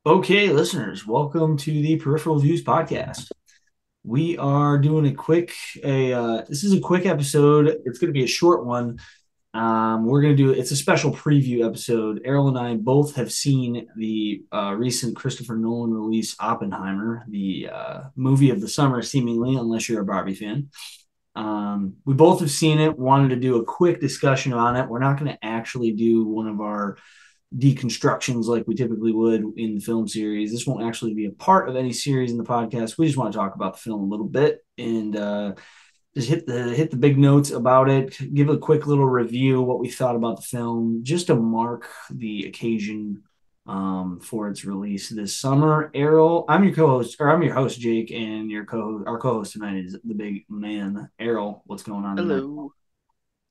Okay, listeners, welcome to the Peripheral Views podcast. We are doing this is a quick episode. It's going to be a short one. It's a special preview episode. Erroll and I both have seen the recent Christopher Nolan release, Oppenheimer, the movie of the summer, seemingly, unless you're a Barbie fan. We both have seen it, wanted to do a quick discussion on it. We're not going to actually do one of our deconstructions like we typically would in the film series. This won't actually be a part of any series in the podcast. We just want to talk about the film a little bit and just hit the big notes about it, give a quick little review what we thought about the film, just to mark the occasion for its release this summer. Erroll, I'm your host, Jake, and our co-host tonight is the big man, Erroll. What's going on tonight? Hello.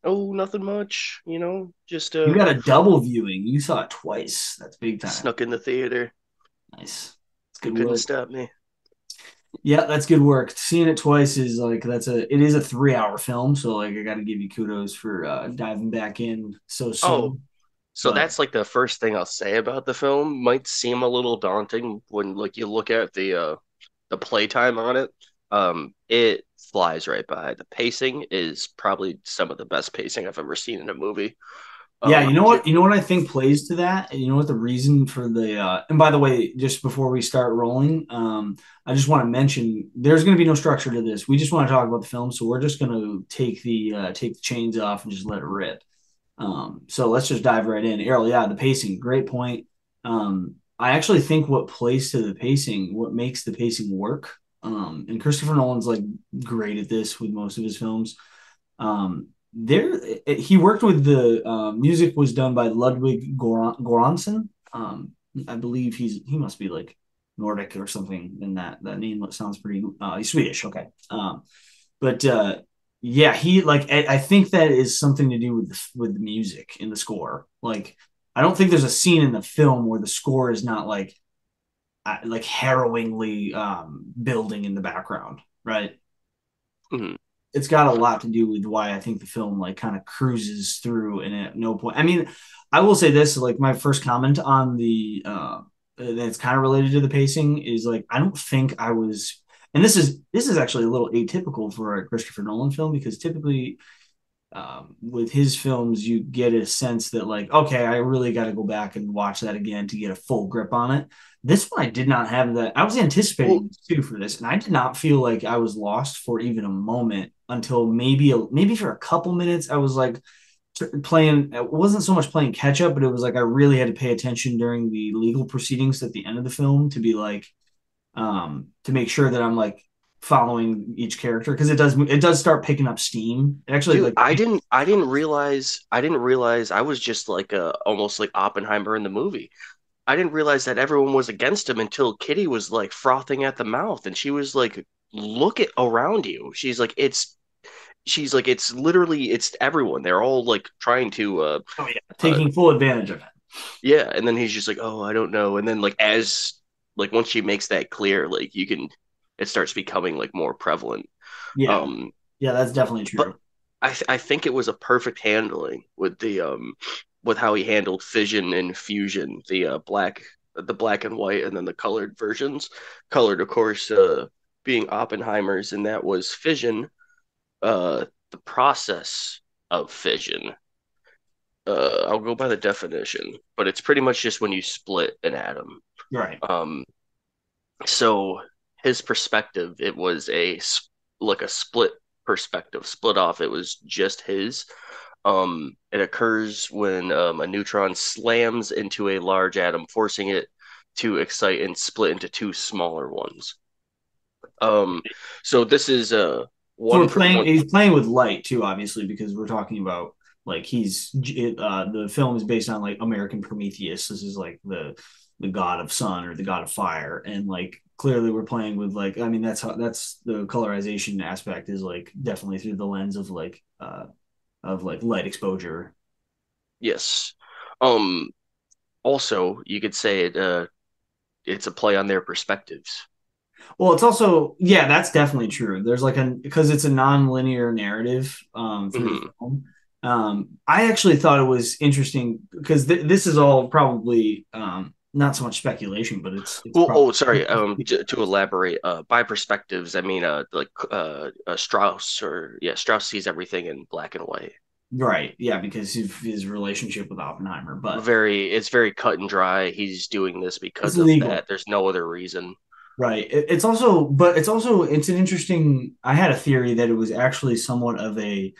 Oh, nothing much, just You got a double viewing. You saw it twice. That's big time. snuck in the theater. Nice. It's good Couldn't work. stop me. Yeah, that's good work. Seeing it twice is like it is a 3 hour film, so like I got to give you kudos for diving back in so Oh, soon. so But that's like the first thing I'll say about the film. Might seem a little daunting when like you look at the playtime on it. It flies right by. The pacing is probably some of the best pacing I've ever seen in a movie. yeah, Um, j- you know what I think plays to that. You know what the reason for the and by the way, just before we start rolling, I just want to mention there's going to be no structure to this. We just want to talk about the film, so we're just going to take the chains off and just let it rip. So let's just dive right in. Errol, yeah, the pacing, great point. I actually think what plays to the pacing, what makes the pacing work, and Christopher Nolan's like great at this with most of his films. There, he worked with the music was done by Ludwig Göransson. I believe he must be like Nordic or something. In that name sounds pretty. He's Swedish. Okay. But yeah, he like I think that is something to do with the music in the score. Like I don't think there's a scene in the film where the score is not like harrowingly building in the background, right? mhm. It's got a lot to do with why I think the film like kind of cruises through and at no point. I mean, I will say this, like my first comment on the that's kind of related to the pacing is like I don't think I was and this is actually a little atypical for a Christopher Nolan film because typically with his films, you get a sense that like, okay, I really got to go back and watch that again to get a full grip on it. This one, I did not have that. I was Well, anticipating this too for this, and I did not feel like I was lost for even a moment until maybe for a couple minutes. I was like playing. It wasn't so much playing catch up, but it was like I really had to pay attention during the legal proceedings at the end of the film to be like to make sure that I'm like following each character because it does start picking up steam. It actually dude, like I didn't realize I was just like almost like Oppenheimer in the movie. I didn't realize that everyone was against him until Kitty was like frothing at the mouth and she was like, look at around you. She's like, it's literally it's everyone. They're all like trying to oh yeah, uh taking full advantage of it. yeah, and then he's just like, oh, I don't know. And then like as like once she makes that clear, like you can it starts becoming like more prevalent. Yeah, Um yeah, that's definitely but true. I think it was a perfect handling with how he handled fission and fusion, the black and white and then the colored versions. Colored, of course, being Oppenheimer's, and that was fission, the process of fission. I'll go by the definition, but it's pretty much just when you split an atom. Right. Um, so his perspective, it was like a split perspective, split off. It was just his. It occurs when a neutron slams into a large atom, forcing it to excite and split into two smaller ones. Um, so this is So one per one. he's playing with light too, obviously, because we're talking about like the film is based on like American Prometheus. This is like the god of sun or the god of fire, and like clearly we're playing with like I mean that's the colorization aspect is like definitely through the lens of like light exposure. Yes. Um, Also, you could say it's a play on their perspectives. Well, it's also yeah, that's definitely true. There's like a because it's a non-linear narrative through the Hmm. film. I actually thought it was interesting because this is all probably not so much speculation, but it's Well, probably oh, sorry. To elaborate, by perspectives, I mean, Strauss, or yeah, Strauss sees everything in black and white. right. Yeah, because of his relationship with Oppenheimer, but It's very cut and dry. He's doing this it's because of legal. that. There's no other reason. Right. It's also, but it's also, it's an interesting. I had a theory that it was actually somewhat of a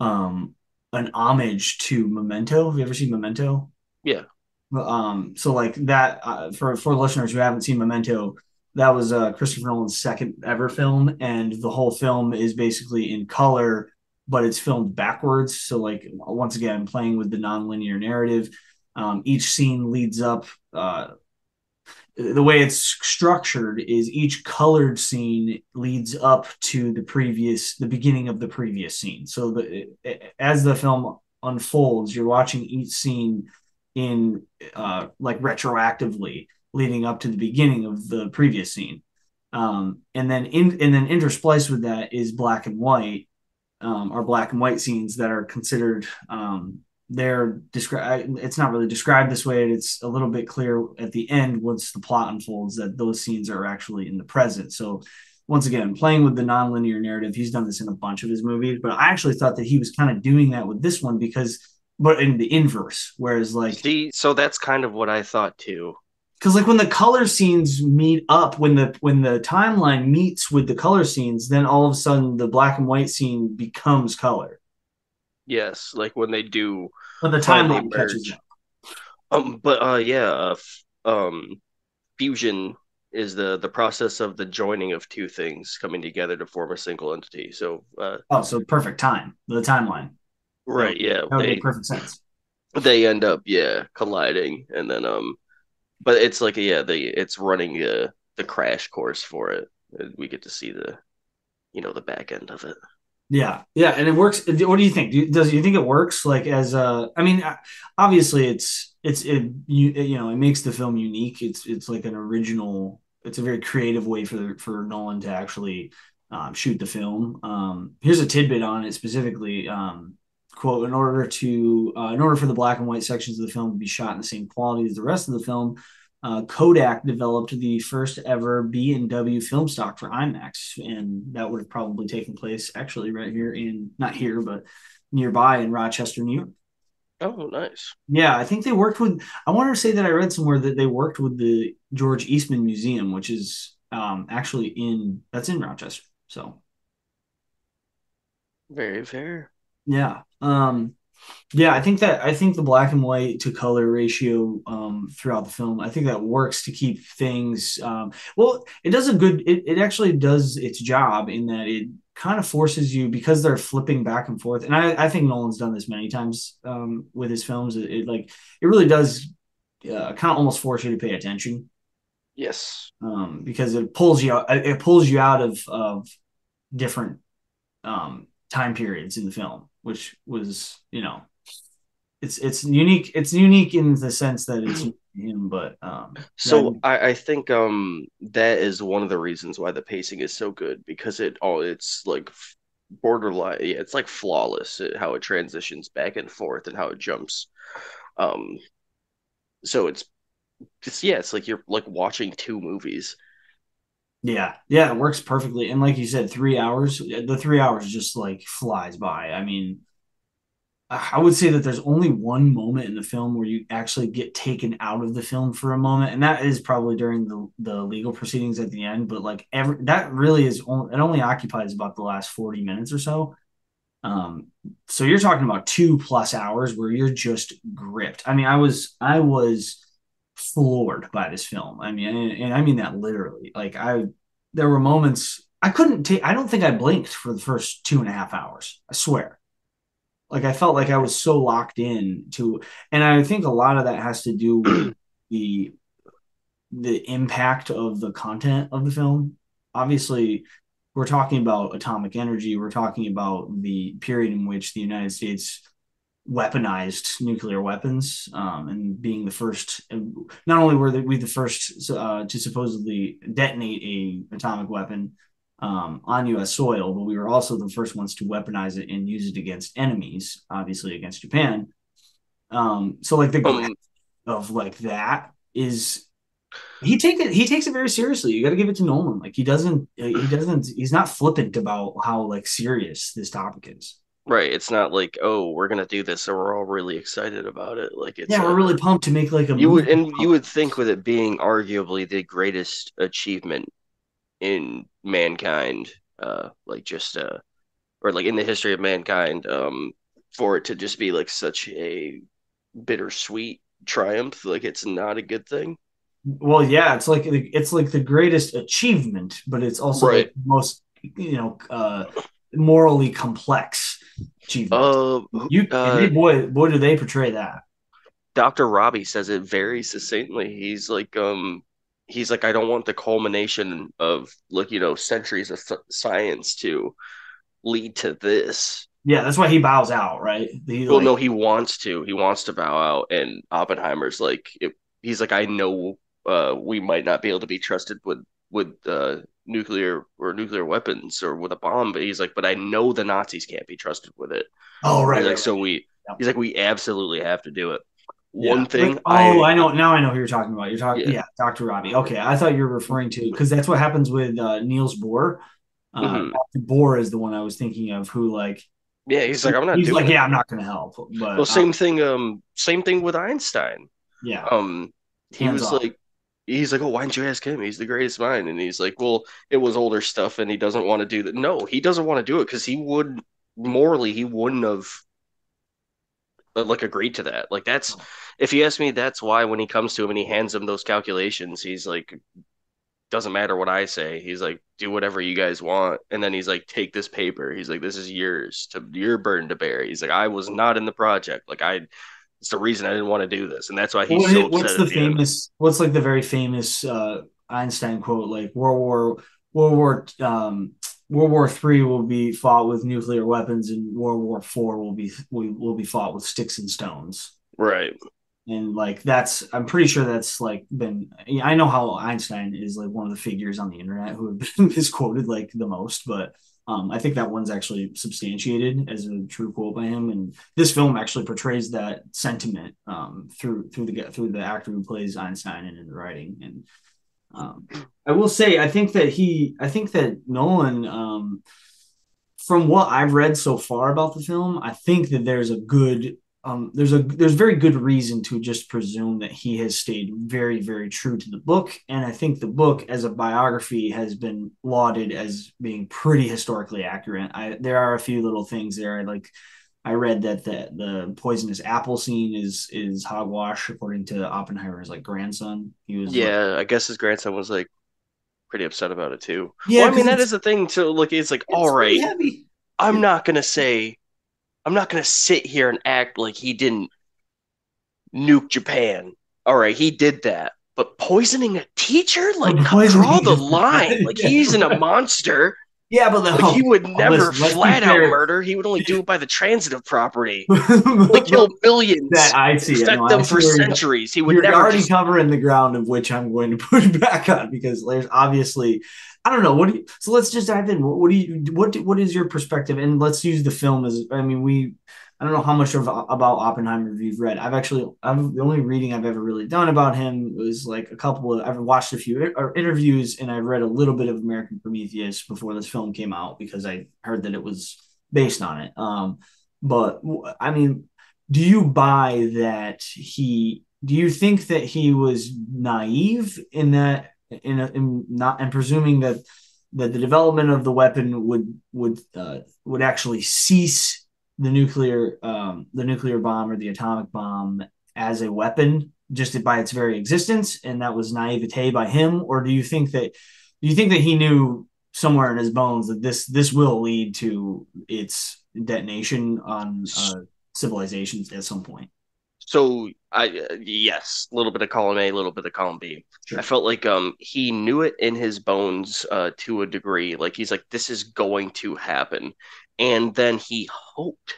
um an homage to Memento. Have you ever seen Memento? Yeah. So like that for listeners who haven't seen Memento, that was Christopher Nolan's second ever film, and the whole film is basically in color, but it's filmed backwards. So like once again, playing with the nonlinear narrative. Each scene leads up the way it's structured is each colored scene leads up to the beginning of the previous scene. So as the film unfolds, you're watching each scene in like retroactively leading up to the beginning of the previous scene. And then interspliced with that is black and white, are black and white scenes that are considered they're described. It's not really described this way. It's a little bit clear at the end once the plot unfolds that those scenes are actually in the present. So once again, playing with the nonlinear narrative, he's done this in a bunch of his movies, but I actually thought that he was kind of doing that with this one because, but in the inverse, whereas like See, so that's kind of what I thought too. because like when the color scenes meet up when the timeline meets with the color scenes, then all of a sudden the black and white scene becomes color, Yes, like when they do but the finally timeline catches merge. up. But yeah, fusion is the process of the joining of two things coming together to form a single entity. So, Oh, so perfect time. The timeline. right, yeah, That would make perfect sense. they end up, yeah, colliding, and then but it's like yeah, it's running the crash course for it. And we get to see the back end of it. Yeah, yeah, and it works. What do you think? Does you think it works? Like as I mean, obviously you know it makes the film unique. It's like an original. It's a very creative way for Nolan to actually shoot the film. Here's a tidbit on it specifically. Quote: in order for the black and white sections of the film to be shot in the same quality as the rest of the film, Kodak developed the first ever B&W film stock for IMAX, and that would have probably taken place actually right here in not here, but nearby in Rochester, New York. Oh, nice. Yeah, I think they worked with. I want to say that I read somewhere that they worked with the George Eastman Museum, which is actually in that's in Rochester. So Very fair. yeah, yeah, I think the black and white to color ratio throughout the film, I think that works to keep things. Well, it does a good. It actually does its job in that it kind of forces you because they're flipping back and forth. And I think Nolan's done this many times with his films. It really does kind of almost force you to pay attention Yes. because it pulls you out. It pulls you out of different time periods in the film, which was it's unique. It's unique in the sense that it's him, but that So I think that is one of the reasons why the pacing is so good because it's like borderline, yeah, it's like flawless how it transitions back and forth and how it jumps. Um so it's yeah, it's like you're like watching two movies. yeah, yeah, it works perfectly. And like you said, 3 hours. The 3 hours just like flies by. I mean, I would say that there's only one moment in the film where you actually get taken out of the film for a moment, and that is probably during the legal proceedings at the end. But like that really is only it only occupies about the last 40 minutes or so. Um, so you're talking about 2+ hours where you're just gripped. I mean, I was floored by this film. I mean, and I mean that literally. There were moments I couldn't take. I don't think I blinked for the first 2.5 hours. I swear. Like I felt like I was so locked in to, and I think a lot of that has to do with the impact of the content of the film. Obviously, we're talking about atomic energy. We're talking about the period in which the United States weaponized nuclear weapons, and being the first. Not only were we the first to supposedly detonate a atomic weapon on U.S. soil, but we were also the first ones to weaponize it and use it against enemies, obviously against Japan. So like the Um, of like that is he takes it very seriously. You got to give it to Nolan. Like he's not flippant about how like serious this topic is. right. It's not like, oh, we're gonna do this, so we're all really excited about it. Like it's Yeah, we're a really pumped to make like a you movie would and you about would think with it being arguably the greatest achievement in mankind, like just or like in the history of mankind, for it to just be like such a bittersweet triumph, like it's not a good thing. well, yeah, it's like the greatest achievement, but it's also like Right. the most morally complex achievement. Uh, You and they uh, boy do they portray that. Dr. Robbie says it very succinctly. He's like, I don't want the culmination of like, centuries of science to lead to this. Yeah, that's why he bows out, right? He Well, no, like he wants to. He wants to bow out, and Oppenheimer's like, he's like, I know, we might not be able to be trusted with nuclear weapons or with a bomb, but he's like, but I know the Nazis can't be trusted with it. oh He's right like, right so right we, he's like, we absolutely have to do it. yeah. One Wait, thing oh, I, I know now. I know who you're talking about. You're talking, yeah, yeah, Dr. Robbie. Okay, I thought you were referring to because that's what happens with Niels Bohr. mhm. Dr. Bohr is the one I was thinking of, who like Yeah, he's like, I'm not he's doing like, it. yeah, I'm not going to help, Well, but same thing with Einstein. yeah, He hands was off. like, he's like, oh, why didn't you ask him? He's the greatest mind. And he's like, well, it was older stuff, and he doesn't want to do that. No, he doesn't want to do it because he wouldn't have like agreed to that. Like that's, if you ask me, that's why when he comes to him and he hands him those calculations, he's like, doesn't matter what I say. He's like, do whatever you guys want. And then he's like, take this paper. He's like, this is yours to your burden to bear. He's like, I was not in the project. It's the reason I didn't want to do this. And that's why he's so What's upset the at the end. famous? What's like the very famous Einstein quote? Like World War World War Three will be fought with nuclear weapons, and World War Four will be fought with sticks and stones. Right. And like that's, I'm pretty sure that's like been. I know how Einstein is like one of the figures on the internet who have been misquoted like the most, but I think that one's actually substantiated as a true quote by him. And this film actually portrays that sentiment through the actor who plays Einstein and in the writing. And I will say, I think that Nolan, from what I've read so far about the film, I think that there's very good reason to just presume that he has stayed very, very true to the book. And I think the book as a biography has been lauded as being pretty historically accurate. There are a few little things there. I read that the poisonous apple scene is hogwash according to Oppenheimer's like grandson. He was like, Yeah, I guess his grandson was like pretty upset about it too. Well, yeah, I mean, because that is the thing too. Like, it's like, all it's pretty right, heavy. I'm It, not gonna say, I'm not gonna sit here and act like he didn't nuke Japan. All right, he did that. But poisoning a teacher? but Like, draw poisoning the is line. Like, yeah. he isn't a monster. Yeah, but Like, he would never listen, let's be flat out fair. murder. He would only do it by the transitive property. Like, That kill millions, I see it. No, infect I them see for where centuries. He would you're never already just. covering the ground of which I'm going to push back on because there's obviously, I don't know. So let's just dive in. What is your perspective? And let's use the film as, I mean, I don't know how much about Oppenheimer you've read. The only reading I've ever really done about him was like I've watched a few interviews and I've read a little bit of American Prometheus before this film came out because I heard that it was based on it. But I mean, do you buy that do you think that he was naive in that in not and presuming that the development of the weapon would actually cease the nuclear bomb or the atomic bomb as a weapon just by its very existence, and that was naivete by him? Or do you think that he knew somewhere in his bones that this will lead to its detonation on civilizations at some point? So Yes, a little bit of column A, a little bit of column B. I Sure. felt like he knew it in his bones to a degree. Like he's like, this is going to happen. And then he hoped,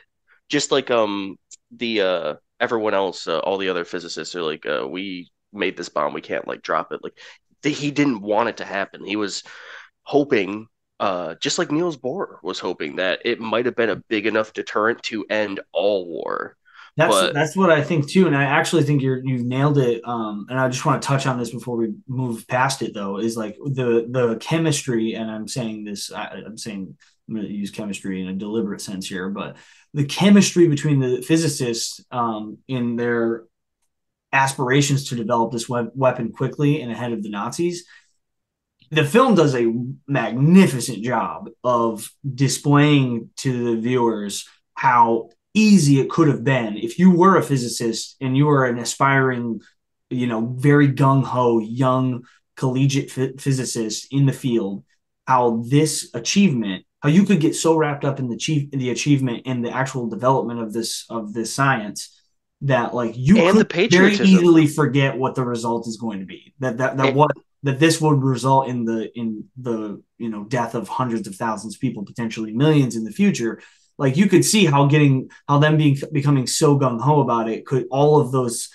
just like the everyone else, all the other physicists are like, we made this bomb, we can't like drop it. Like he didn't want it to happen. He was hoping, just like Niels Bohr was hoping, that it might have been a big enough deterrent to end all war. But That's what I think too, and I actually think you've nailed it. And I just want to touch on this before we move past it, though, is like the chemistry, and I'm saying this, I'm saying I'm going to use chemistry in a deliberate sense here, but the chemistry between the physicists in their aspirations to develop this weapon quickly and ahead of the Nazis, the film does a magnificent job of displaying to the viewers how easy it could have been if you were a physicist and you were an aspiring, very gung ho young collegiate physicist in the field. How this achievement, how you could get so wrapped up in the achievement and the actual development of this science that like you and could the very patriotism. easily forget what the result is going to be. That And, what that this would result in the death of hundreds of thousands of people, potentially millions in the future. Like you could see how them becoming so gung ho about it could all of those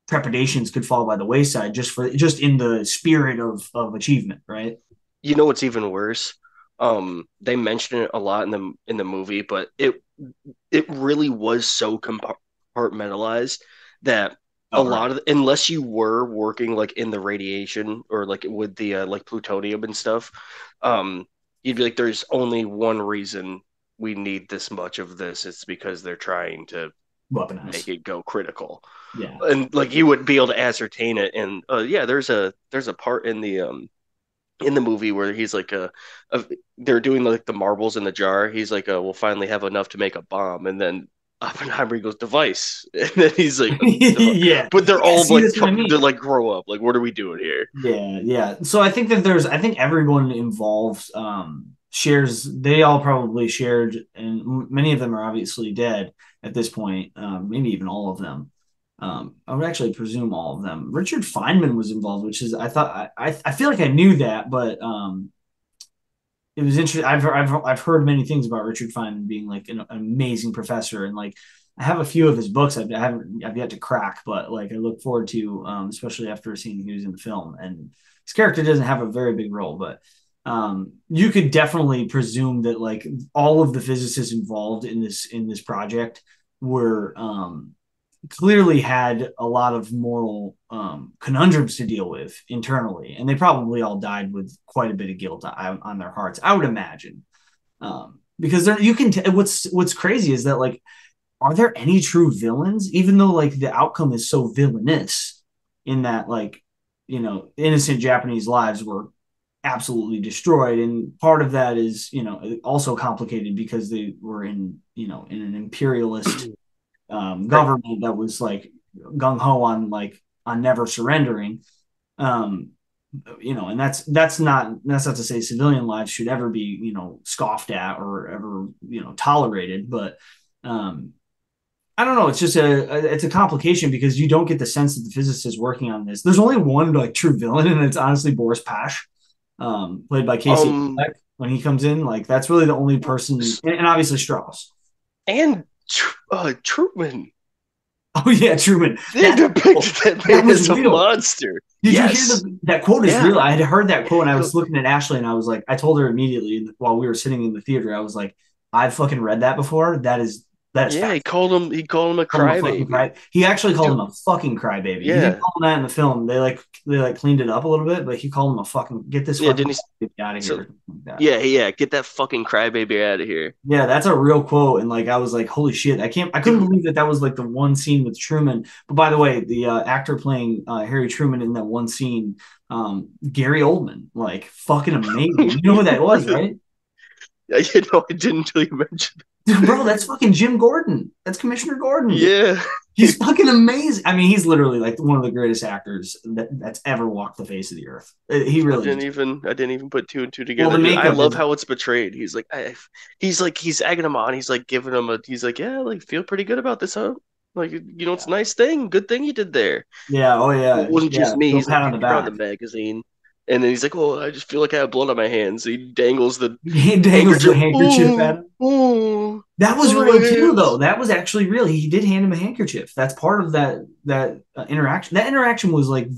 trepidations could fall by the wayside just in the spirit of achievement, right? you know what's even worse? They mention it a lot in the movie, but it really was so compartmentalized that a Oh, right. lot of, unless you were working like in the radiation or like with the like plutonium and stuff, um, you'd be like, there's only one reason we need this much of this. It's because they're trying to make Weaponize. it go critical, Yeah. and like you would be able to ascertain it. And yeah, there's a part in the movie where he's like they're doing like the marbles in the jar. He's like, we'll finally have enough to make a bomb, and then Oppenheimer goes device, and then he's like, Yeah. but they're Yeah. all See, like, that's what I they're mean. like, grow up. Like, what are we doing here? Yeah, yeah. So I think everyone involved shares. They all probably shared, and many of them are obviously dead at this point. Maybe even all of them. I would actually presume all of them. Richard Feynman was involved, which is I thought I feel like I knew that, but it was interesting. I've heard many things about Richard Feynman being like an amazing professor, and like I have a few of his books I've yet to crack, but like I look forward to, especially after seeing he was in the film. And his character doesn't have a very big role, but you could definitely presume that like all of the physicists involved in this project were clearly had a lot of moral conundrums to deal with internally, and they probably all died with quite a bit of guilt on their hearts, I would imagine. Because you can what's crazy is that like, are there any true villains? Even though like the outcome is so villainous, in that like innocent Japanese lives were absolutely destroyed, and part of that is also complicated because they were in an imperialist Right. government that was like gung ho on on never surrendering. Um, and that's not to say civilian lives should ever be scoffed at or ever tolerated, but um, I don't know. It's just it's a complication because you don't get the sense that the physicist is working on this. There's only one like true villain, and it's honestly Boris Pash, played by Casey Um, Affleck. When he comes in, like that's really the only person, and obviously Strauss. and Truman. Oh yeah, Truman. They That's depicted real. that That man was as a real. monster. Did you hear Yes. that quote is Yeah. real? I had heard that quote and I He was goes, looking at Ashley and I was like, I told her immediately while we were sitting in the theater, I was like, I've fucking read that before. That is yeah, fact. he called him a Called him a fucking crybaby. cry. He actually called Dude, him a fucking crybaby. He didn't yeah. call him that in the film. They cleaned it up a little bit, but he called him a fucking get this Yeah, fucking didn't he? out of here So or something like that. yeah, yeah, get that fucking crybaby out of here. Yeah, that's a real quote, and like I was like, "Holy shit!" I couldn't Dude, believe that was like the one scene with Truman. But by the way, the actor playing Harry Truman in that one scene, Gary Oldman, like fucking amazing. You know who that was, really? right? I didn't until you mentioned Dude, bro, it. that's fucking Jim Gordon. That's Commissioner Gordon, dude. Yeah. He's fucking amazing. I mean, he's literally like one of the greatest actors that's ever walked the face of the earth. He really is. I didn't even put two and two Well, the together. I makeup love is how it's portrayed. He's like, he's egging him on. He's like giving him he's like, yeah, like feel pretty good about this, huh? Like, it's a Yeah. nice thing. Good thing you did there. Yeah. Oh Well, it yeah. wasn't just Yeah. me. Go He's like, pat on dude, the you found the back. magazine. And then he's like, oh, I just feel like I have blood on my hands. So he dangles the He dangles the handkerchief. handkerchief at Oh, him. oh, That was blood on my real too, though. hands. That was actually real. He did hand him a handkerchief. That's part of that interaction. That interaction was like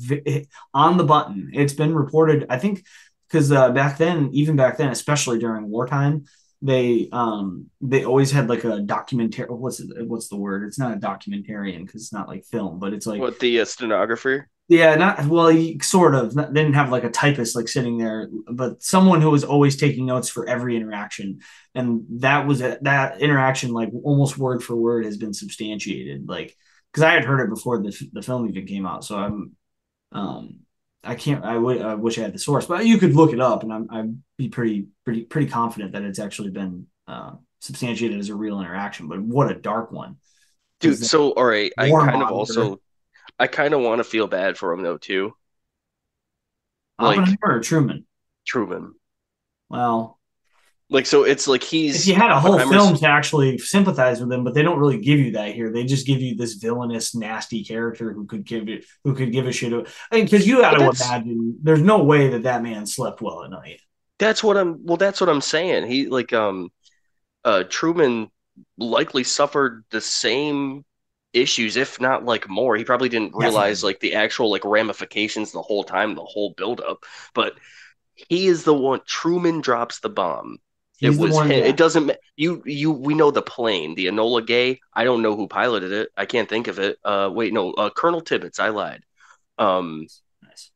on the button. It's been reported, I think, because back then, even back then, especially during wartime, they always had like a documentary. What's the word? It's not a documentarian because it's not like film, but it's like What, the stenographer? yeah, not well, he sort of they didn't have like a typist like sitting there, but someone who was always taking notes for every interaction, and that interaction like almost word for word has been substantiated, like because I had heard it before the film even came out, so um I can't I wish I had the source, but you could look it up, and I'd be pretty confident that it's actually been substantiated as a real interaction. But what a dark one, because Dude, the so all right, warmonger I kind of want to feel bad for him though too. Like Oppenheimer or Truman. Truman. Well, Like, so it's like if he's you had a whole Oppenheimer's. film to actually sympathize with him, but they don't really give you that here. They just give you this villainous, nasty character who could give a shit. I mean, because you got But to imagine, there's no way that man slept well at night. that's what I'm saying. He like Truman likely suffered the same issues, if not like more. He probably didn't realize Definitely, like the actual like ramifications the whole time, the whole buildup. But he is the one. Truman drops the bomb. It he's the was one. him. Yeah, It doesn't. We know the plane, the Enola Gay. I don't know who piloted it. I can't think of it. Wait, no, Colonel Tibbets. I lied. Um, nice.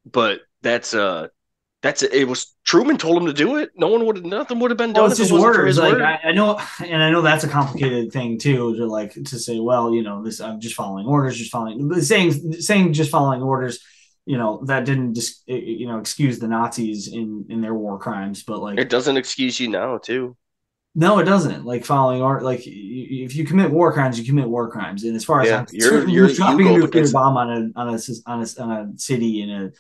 but that's it. It was Truman told him to do it. Nothing would have been Well, done it's if it his wasn't for words. his Like word. I know, and I know that's a complicated thing too. To like to say, well, this I'm just following orders, just following saying just following orders. That didn't just excuse the Nazis in their war crimes, but like It doesn't excuse you now, too. no, it doesn't. Like following art, like if you commit war crimes, you commit war crimes. And as far as Yeah, I'm concerned, you're you dropping a go up nuclear against. bomb on a city in a,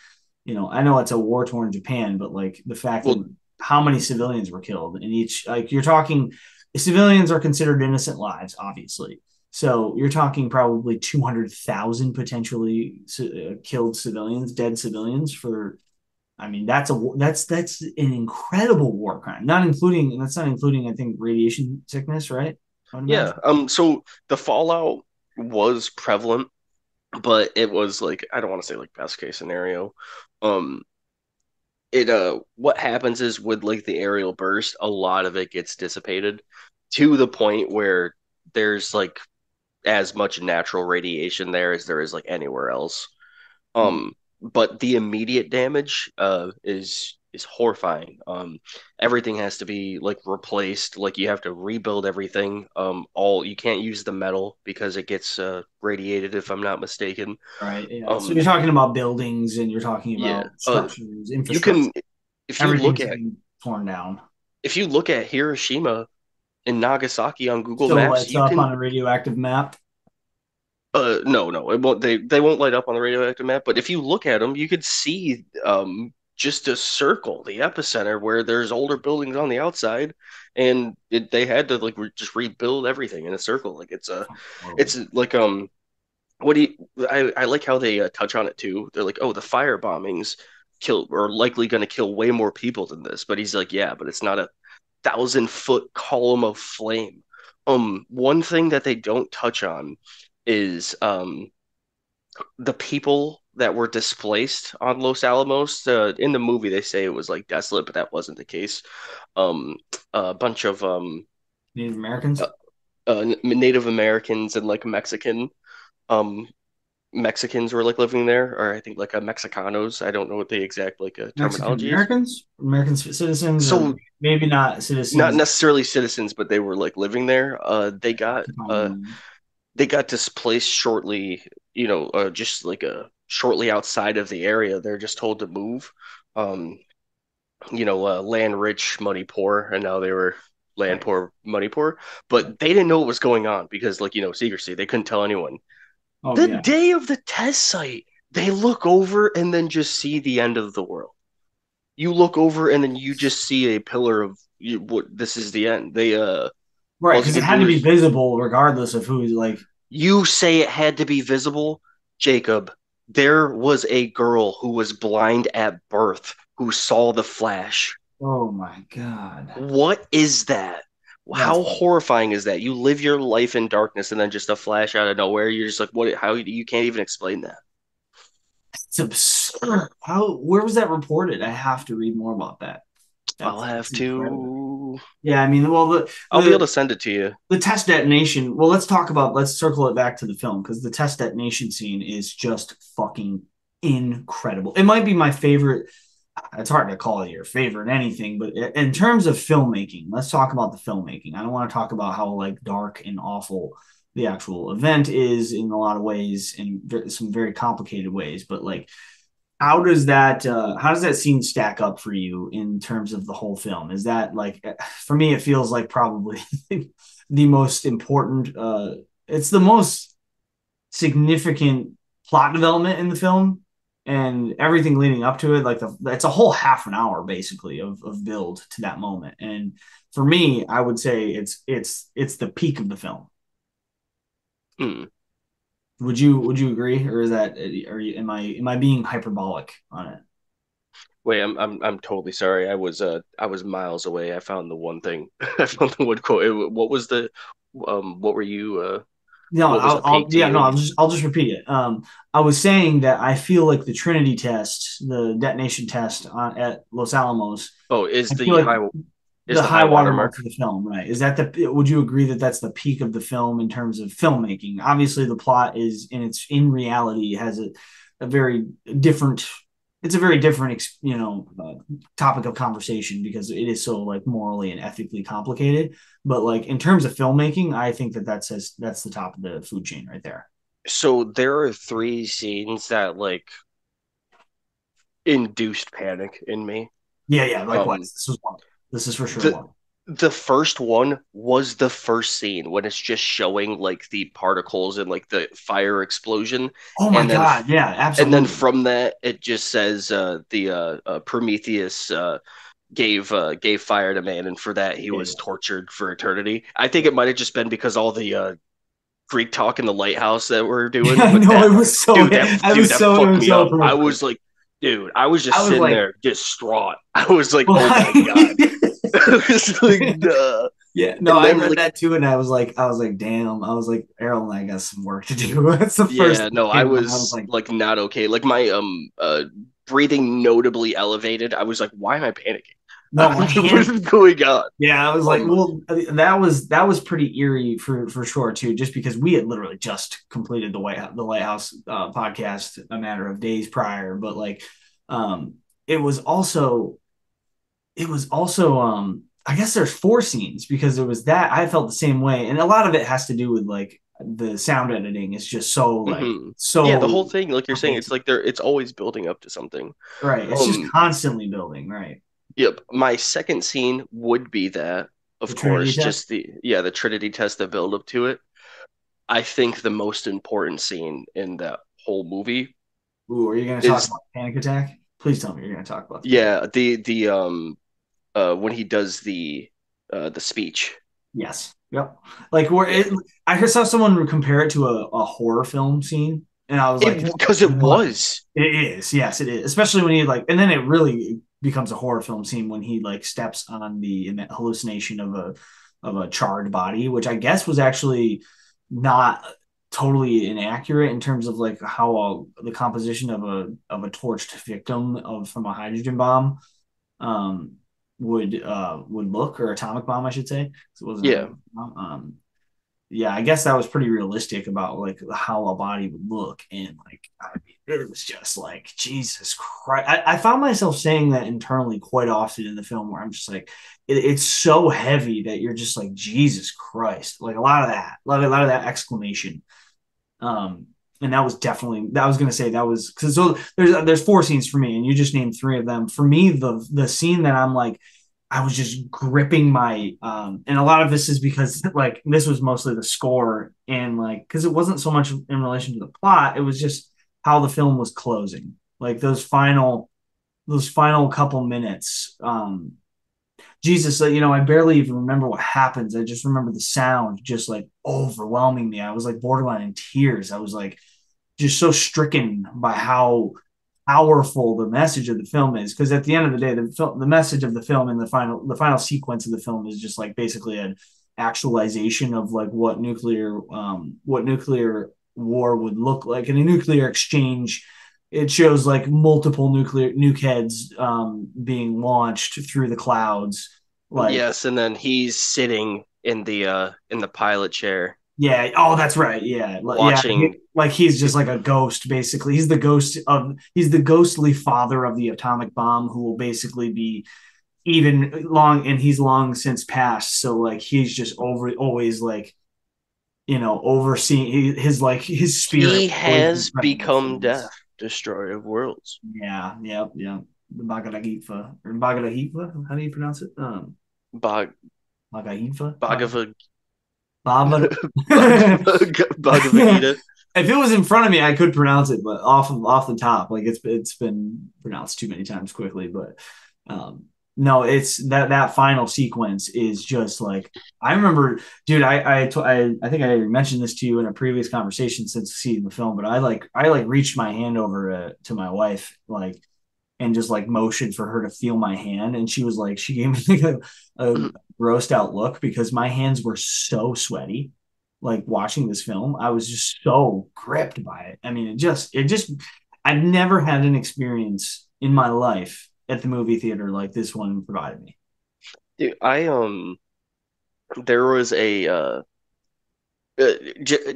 I know it's a war torn Japan, but like the fact that Well, how many civilians were killed in each, like you're talking, civilians are considered innocent lives, obviously. So you're talking probably 200,000 potentially killed civilians, dead civilians for I mean, that's an incredible war crime. Not including I think radiation sickness, right? I would yeah. imagine. So the fallout was prevalent, but it was like I don't want to say like best case scenario. Um, it what happens is with like the aerial burst, a lot of it gets dissipated to the point where there's like as much natural radiation there as there is like anywhere else. Hmm. But the immediate damage is horrifying. Everything has to be like replaced. Like you have to rebuild everything. All you can't use the metal because it gets radiated, if I'm not mistaken. Right. Yeah. So you're Um, talking about buildings and you're talking yeah. about structures, You infrastructure. can if you look Everything's at getting torn down. Hiroshima and Nagasaki on Google Still Maps, lights you up can. on a radioactive map. No, it won't. They won't light up on the radioactive map. But if you look at them, you could see just a circle, the epicenter, where there's older buildings on the outside, and they had to like just rebuild everything in a circle. Like Horrible. it's like what do you? I like how they touch on it too. They're like, oh, the fire bombings kill are likely going to kill way more people than this. But he's like, yeah, but it's not a 1,000-foot column of flame. One thing that they don't touch on is the people that were displaced on Los Alamos. In the movie, they say it was like desolate, but that wasn't the case. Um, a bunch of Native uh, Americans. Native Americans and like um, Mexicans were like living there, or I think like Mexicanos. I don't know what the exact like Mexican terminology is. Americans, American citizens, or So maybe not not citizens. necessarily citizens, but they were like living there. Occupying land. They got displaced shortly, just like shortly outside of the area. They're just told to move. Um, land rich, money poor, and now they were land Right. poor, money poor. Right. But they didn't know what was going on because, like, secrecy. They couldn't tell anyone. Oh The yeah. day of the test site, they look over and then just see the end of the world. You look over and then you just see a pillar of what this is the end. Right, All you because it can had do to be is visible regardless of who's like. You say it had to be visible, Jacob. There was a girl who was blind at birth who saw the flash. Oh my god. What is that? That's How horrifying is that? You live your life in darkness and then just a flash out of nowhere. You're just like, what? How you can't even explain that. it's absurd. How where was that reported? I have to read more about that. I'll That's have incredible. to. Yeah, I mean, well, I'll be able to send it to you. the test detonation. Well, let's circle it back to the film because the test detonation scene is just fucking incredible. It might be my favorite. It's hard to call it your favorite anything, but in terms of filmmaking, let's talk about the filmmaking. I don't want to talk about how like dark and awful the actual event is in a lot of ways, in some very complicated ways, but like how does that scene stack up for you in terms of the whole film? Is that like for me it feels like probably the most important it's the most significant plot development in the film and everything leading up to it like it's a whole half an hour basically of build to that moment. And for me I would say it's the peak of the film. Hmm. Would you agree, or is that am I being hyperbolic on it? Wait, I'm totally sorry. I was miles away. I found the one thing. I found the one quote. What was the what were you No, what was the peak to yeah, no, you? I'll just repeat it. I was saying that I feel like the Trinity test, the detonation test at Los Alamos, Oh, I feel like is the the high high water watermark? mark of the film, right? Is that would you agree that that's the peak of the film in terms of filmmaking? Obviously, the plot is, and it's in reality has a very different, it's a very different, topic of conversation because it is so like morally and ethically complicated. But like in terms of filmmaking, I think that's the top of the food chain right there. So there are three scenes that like induced panic in me. Yeah, yeah, likewise. Um, This was one. This is for sure the one. the first one was the first scene when it's just showing like the particles and like the fire explosion, Oh my and then God. Yeah, and then absolutely. from that it just says the Prometheus gave fire to man, and for that he Yeah, was yeah. tortured for eternity. I think it might have just been because all the Greek talk in the lighthouse that we're Yeah, doing, I but know it was so. I dude was that so. It fucked was me so up. I appropriate. was like, dude, I was I just was sitting like, there distraught. I was like, well, oh my god. I was like, nah. yeah. No, And I then read like, that too, and I was like, damn. I was like, Errol and I got some work to do. That's the first yeah, thing no, that I came to mind. I was was like, like not okay. Like my breathing notably elevated. I was like, why am I panicking? no, my What hand. is going on? Yeah, I was like, Um, well, that was pretty eerie for sure too, just because we had literally just completed the Lighthouse podcast a matter of days prior, but like, um, it was also I guess there's four scenes because there was that I felt the same way, and a lot of it has to do with like the sound editing is just so like mhm. Yeah, the whole so thing, like you're saying, it's amazing, like it's always building up to something. right? It's just Um, constantly building, right? Yep. My second scene would be that, The of Trinity course, test. just the Trinity test, the build up to it. I think the most important scene in that whole movie Ooh, are you going to talk is about Panic Attack? Please tell me you're going to talk about the Panic. yeah, the when he does the speech. Yes. Yep. Like where Yeah. I heard saw someone compare it to a horror film scene, and I was like, It because it what? was. It is. Yes, it is. Especially when he like, and then it really becomes a horror film scene when he like steps on the hallucination of a charred body, which I guess was actually not totally inaccurate in terms of like how the composition of a torched victim of from a hydrogen bomb um, would look, or atomic bomb, I should say. 'Cause it wasn't a Yeah. hydrogen bomb. Yeah, I guess that was pretty realistic about like how a body would look, and like I mean, it was just like Jesus Christ. I found myself saying that internally quite often in the film, where I'm just like, it's so heavy that you're just like Jesus Christ, like a lot of that exclamation. Um, and that was definitely that I was gonna say that was because so there's four scenes for me, and you just named three of them. For me, the scene that I'm like, I was just gripping my and a lot of this is because like this was mostly the score and like because it wasn't so much in relation to the plot, it was just how the film was closing. Like those final couple minutes. Jesus, you know, I barely even remember what happens. I just remember the sound just like overwhelming me. I was like borderline in tears. I was like just so stricken by how powerful the message of the film is. Because at the end of the day, the message of the film and the final sequence of the film is just like basically an actualization of like what nuclear war would look like in a nuclear exchange. It shows like multiple nuke heads being launched through the clouds. Like, Yes, and then he's sitting in the pilot chair yeah, oh, that's right. Yeah, yeah. watching. Like he's just like a ghost, basically. He's the ghostly father of the atomic bomb, who will basically be even long, and he's long since passed. So like he's just always like overseeing his spirit He always be has present with become death, things. destroyer of worlds. Yeah, yeah, yeah. The Bhagavad Gita or Bhagavad Gita. How do you pronounce it? Bhag Bhagavad Gita. Bhagavad Bhagavad. Bhagavad Gita. If it was in front of me, I could pronounce it, but off the top, like it's been pronounced too many times quickly. But um, no, it's that final sequence is just like I remember, dude. I think I mentioned this to you in a previous conversation since seeing the film, but I reached my hand over to my wife like and just like motioned for her to feel my hand, and she gave me like a grossed out look because my hands were so sweaty like watching this film. I was just so gripped by it. I mean, it just I've never had an experience in my life at the movie theater like this one provided me. Dude, there was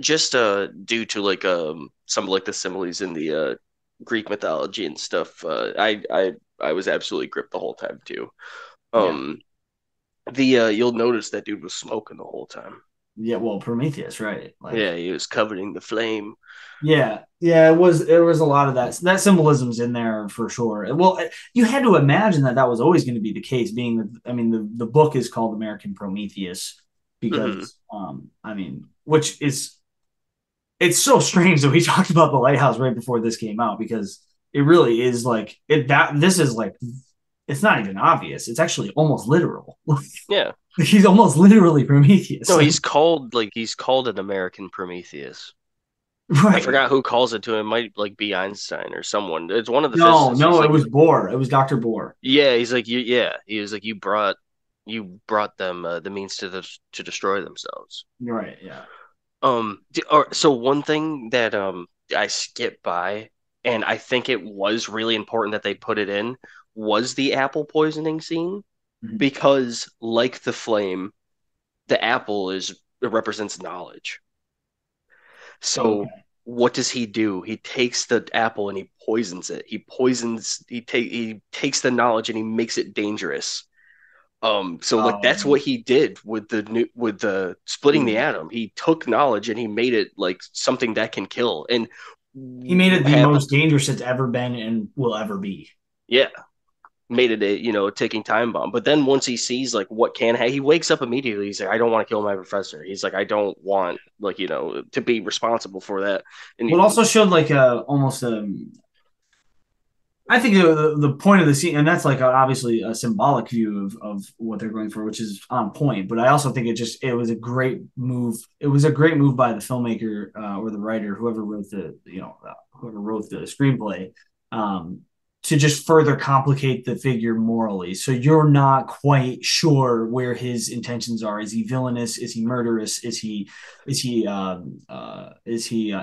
just due to like some of like the similes in the Greek mythology and stuff. I was absolutely gripped the whole time too. Yeah. Um, the you'll notice that dude was smoking the whole time. Yeah, well, Prometheus, right? Like, Yeah, he was covered in the flame. yeah, yeah, it was a lot of that symbolism's in there for sure. Well, you had to imagine that was always going to be the case, being that I mean the book is called American Prometheus Hmm. because I mean, which is it's so strange that we talked about the lighthouse right before this came out because it really is like it that this is like it's not even obvious. It's actually almost literal. Yeah. He's almost literally Prometheus. No, Like, he's called an American Prometheus. I right. forgot who calls it to him. It might like be Einstein or someone. It's one of the No, physicists. He's no, it like, was Bohr. It was Dr. Bohr. yeah, he's like, yeah. He was like, you brought them the means to destroy themselves. Right, yeah. So one thing that I skipped by, and I think it was really important that they put it in, was the apple poisoning scene Mhm. because, like the flame, the apple it represents knowledge. So Okay. what does he do? He takes the apple and he poisons it. He takes the knowledge and he makes it dangerous. So like that's Um, what he did with the splitting the atom. He took knowledge and he made it like something that can kill. And he made it what the happened? most dangerous it's ever been and will ever be. Yeah, made it a ticking time bomb. But then once he sees like what he wakes up immediately. He's like, I don't want to kill my professor. He's like, I don't want like to be responsible for that. And What also showed like a almost I think the point of the scene, and that's like obviously a symbolic view of what they're going for, which is on point. But I also think it was a great move. It was a great move by the filmmaker or the writer, whoever wrote the screenplay, um, to just further complicate the figure morally. So you're not quite sure where his intentions are. Is he villainous? Is he murderous? Is he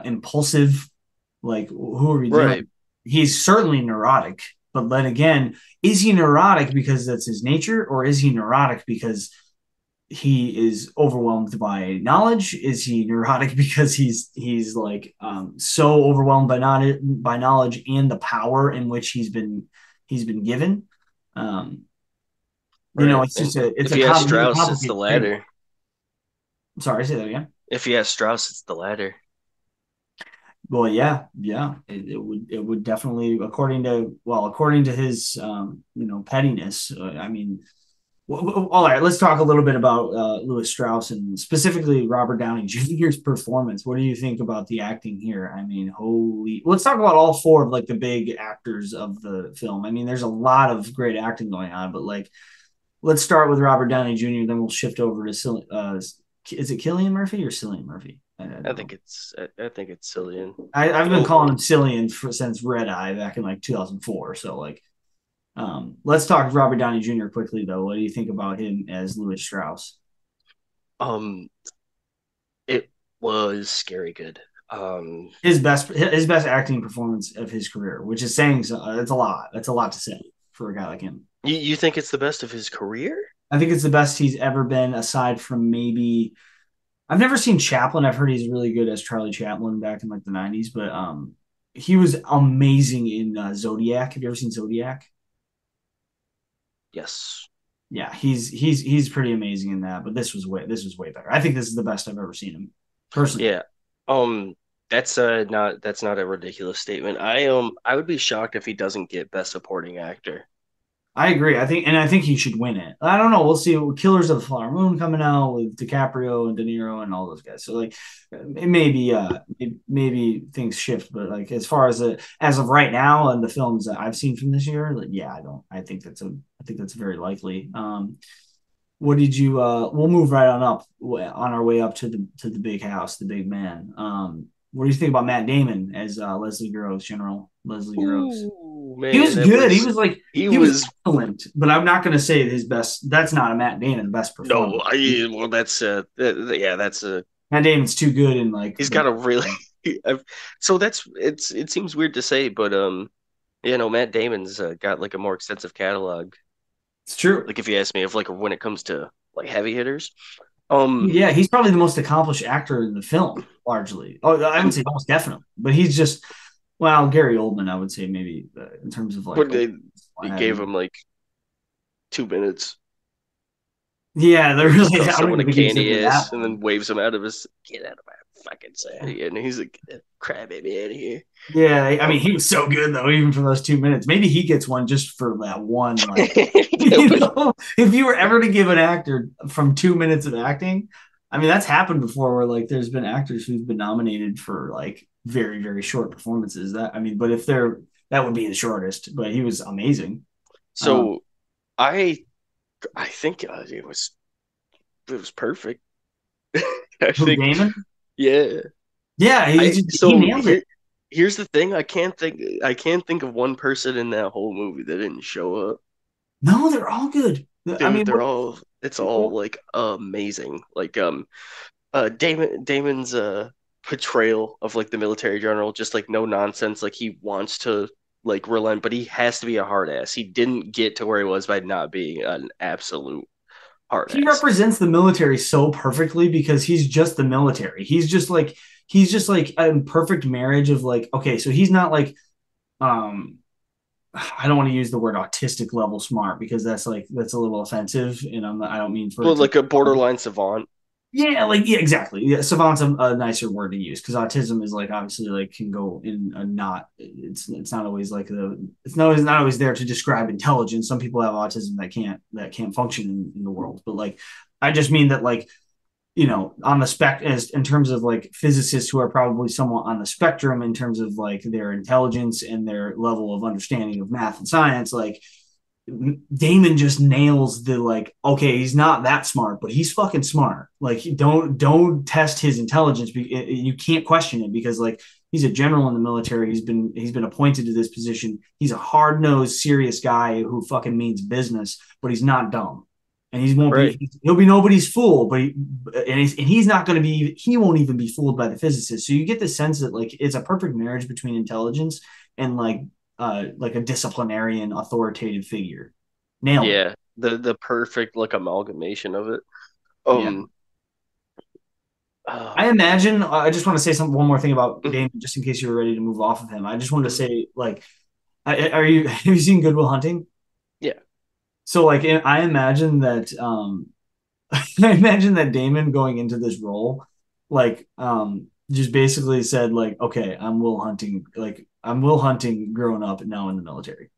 impulsive? Like who are we dealing right, with? He's certainly neurotic, but then again, is he neurotic because that's his nature, or is he neurotic because he is overwhelmed by knowledge? Is he neurotic because he's like so overwhelmed by knowledge and the power in which he's been given? Um, right. it's And just a it's if a you ask he's a Strauss, it's the complicated figure. latter. Sorry, say that again. If you ask Strauss, it's the latter. Well, yeah, yeah, it would definitely according to his pettiness. I mean, all right, let's talk a little bit about Louis Strauss and specifically Robert Downey Jr.'s performance. What do you think about the acting here? I mean, holy, let's talk about all four of like the big actors of the film. I mean, there's a lot of great acting going on, but like let's start with Robert Downey Jr. Then we'll shift over to is it Cillian Murphy or Cillian Murphy? I don't know. I think it's Cillian. I've been Oh, calling him Cillian since Red Eye back in like 2004. So like, let's talk Robert Downey Jr. quickly though. What do you think about him as Louis Strauss? um, it was scary good. His best acting performance of his career, which is saying so. It's a lot. That's a lot to say for a guy like him. You think it's the best of his career? I think it's the best he's ever been, aside from maybe I've never seen Chaplin. I've heard he's really good as Charlie Chaplin back in like the '90s, but he was amazing in Zodiac. Have you ever seen Zodiac? Yes. Yeah, he's pretty amazing in that. But this was way better. I think this is the best I've ever seen him personally. Yeah. Um, that's not a ridiculous statement. I would be shocked if he doesn't get Best Supporting Actor. I agree. I think he should win it. I don't know. We'll see. Killers of the Flower Moon coming out with DiCaprio and De Niro and all those guys. So like, it maybe things shift, but like as of right now and the films that I've seen from this year, like yeah, I don't. I think that's very likely. What did you? We'll move right on up on our way up to the big house, the big man. What do you think about Matt Damon as Leslie Groves, General Leslie Groves? Ooh, He man, was that good. was he He was was excellent, but I'm not going to say his best. That's not a Matt Damon best no, performance. well, that's yeah, that's Matt Damon's too good in like he's the. got a really so that's it seems weird to say, but Matt Damon's got like a more extensive catalog. It's true. Like if you ask me, if like when it comes to like heavy hitters, Yeah, he's probably the most accomplished actor in the film, largely. Oh, I would and say almost definitely. But he's just well, Gary Oldman. I would say maybe in terms of like but they gave him like 2 minutes. yeah, they're Where he just really. calls I don't someone even a think he was in candy there that ass and long. then waves him out of his get out of my fucking sight. And he's like, crybaby out of here. Yeah, I mean, Um, he was so good though, even for those 2 minutes. Maybe he gets one just for that one. Like, yeah, but if you were ever to give an actor from 2 minutes of acting, I mean, that's happened before, where like there's been actors who've been nominated for like very, very short performances. That I mean, but if they're that would be the shortest. But he was amazing. Um, so I I think it was perfect. I who think Damon? yeah. Yeah, I he so nailed it. here's the thing. I can't think of one person in that whole movie that didn't show up. No, they're all good. I Dude, mean, they're all it's all like amazing. Like Damon's portrayal of like the military general, just like no nonsense, like he wants to like relent, but he has to be a hard ass. He didn't get to where he was by not being an absolute hard he ass. represents the military so perfectly because he's just the military. He's just like a perfect marriage of like okay, so he's not like um I don't want to use the word autistic level smart because that's a little offensive and I don't mean for Well, it to like a borderline savant. yeah, like yeah, exactly. Yeah, savant's a nicer word to use because autism is like obviously like can go in a not. It's not always like not always there to describe intelligence. Some people have autism that can't function in the world. But like, I just mean that like on the spec as in terms of like physicists who are probably somewhat on the spectrum in terms of like their intelligence and their level of understanding of math and science, like Damon just nails the like, okay, he's not that smart, but he's fucking smart. Like, don't test his intelligence. You can't question it because like he's a general in the military. He's been appointed to this position. He's a hard nosed, serious guy who fucking means business, but he's not dumb. And Right. he'll be nobody's fool, but he's not going to be he won't even be fooled by the physicists. So you get the sense that like it's a perfect marriage between intelligence and like a disciplinarian authoritative figure. Nailed it. Yeah. The perfect like amalgamation of it. Yeah. Um oh I man. imagine I just want to say one more thing about Mhm. Damon, just in case you were ready to move off of him. I just wanted to say, like, are you have you seen Good Will Hunting? Yeah. So like I imagine that I imagine that Damon going into this role, like just basically said like, okay, I'm Will Hunting growing up and now in the military.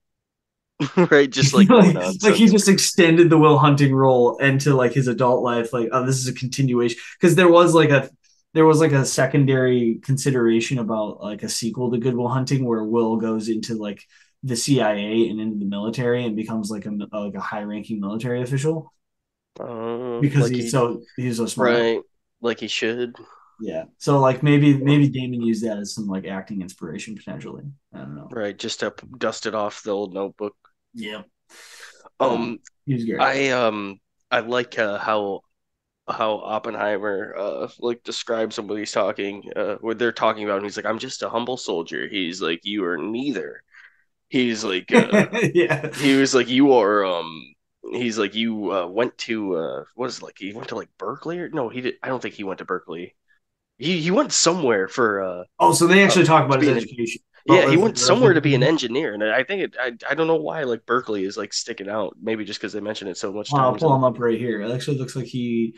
Right, just like no like he nonsense. just extended the Will Hunting role into like his adult life. Like, oh, this is a continuation because there was like a secondary consideration about like a sequel to Good Will Hunting where Will goes into like the CIA and into the military and becomes like a high ranking military official because like he's so smart. right, like he should. Yeah. So like maybe Damon used that as some like acting inspiration potentially. I don't know. Right, just to dust it off the old notebook. Yeah. Um, He was great. I like how Oppenheimer like describes him when he's talking when they're talking about him. He's like, I'm just a humble soldier. He's like, you are neither. He's like Yeah. he was like, you are he's like, you went to what is it, like he went to like Berkeley, or no, he did. I don't think he went to Berkeley. He went somewhere for Oh, so they actually talk about to his be an education. yeah, he Was went somewhere to be an engineer, and I think I don't know why like Berkeley is like sticking out. Maybe just because they mention it so much Well, I'll times in pull the him up movie. right here. It actually looks like he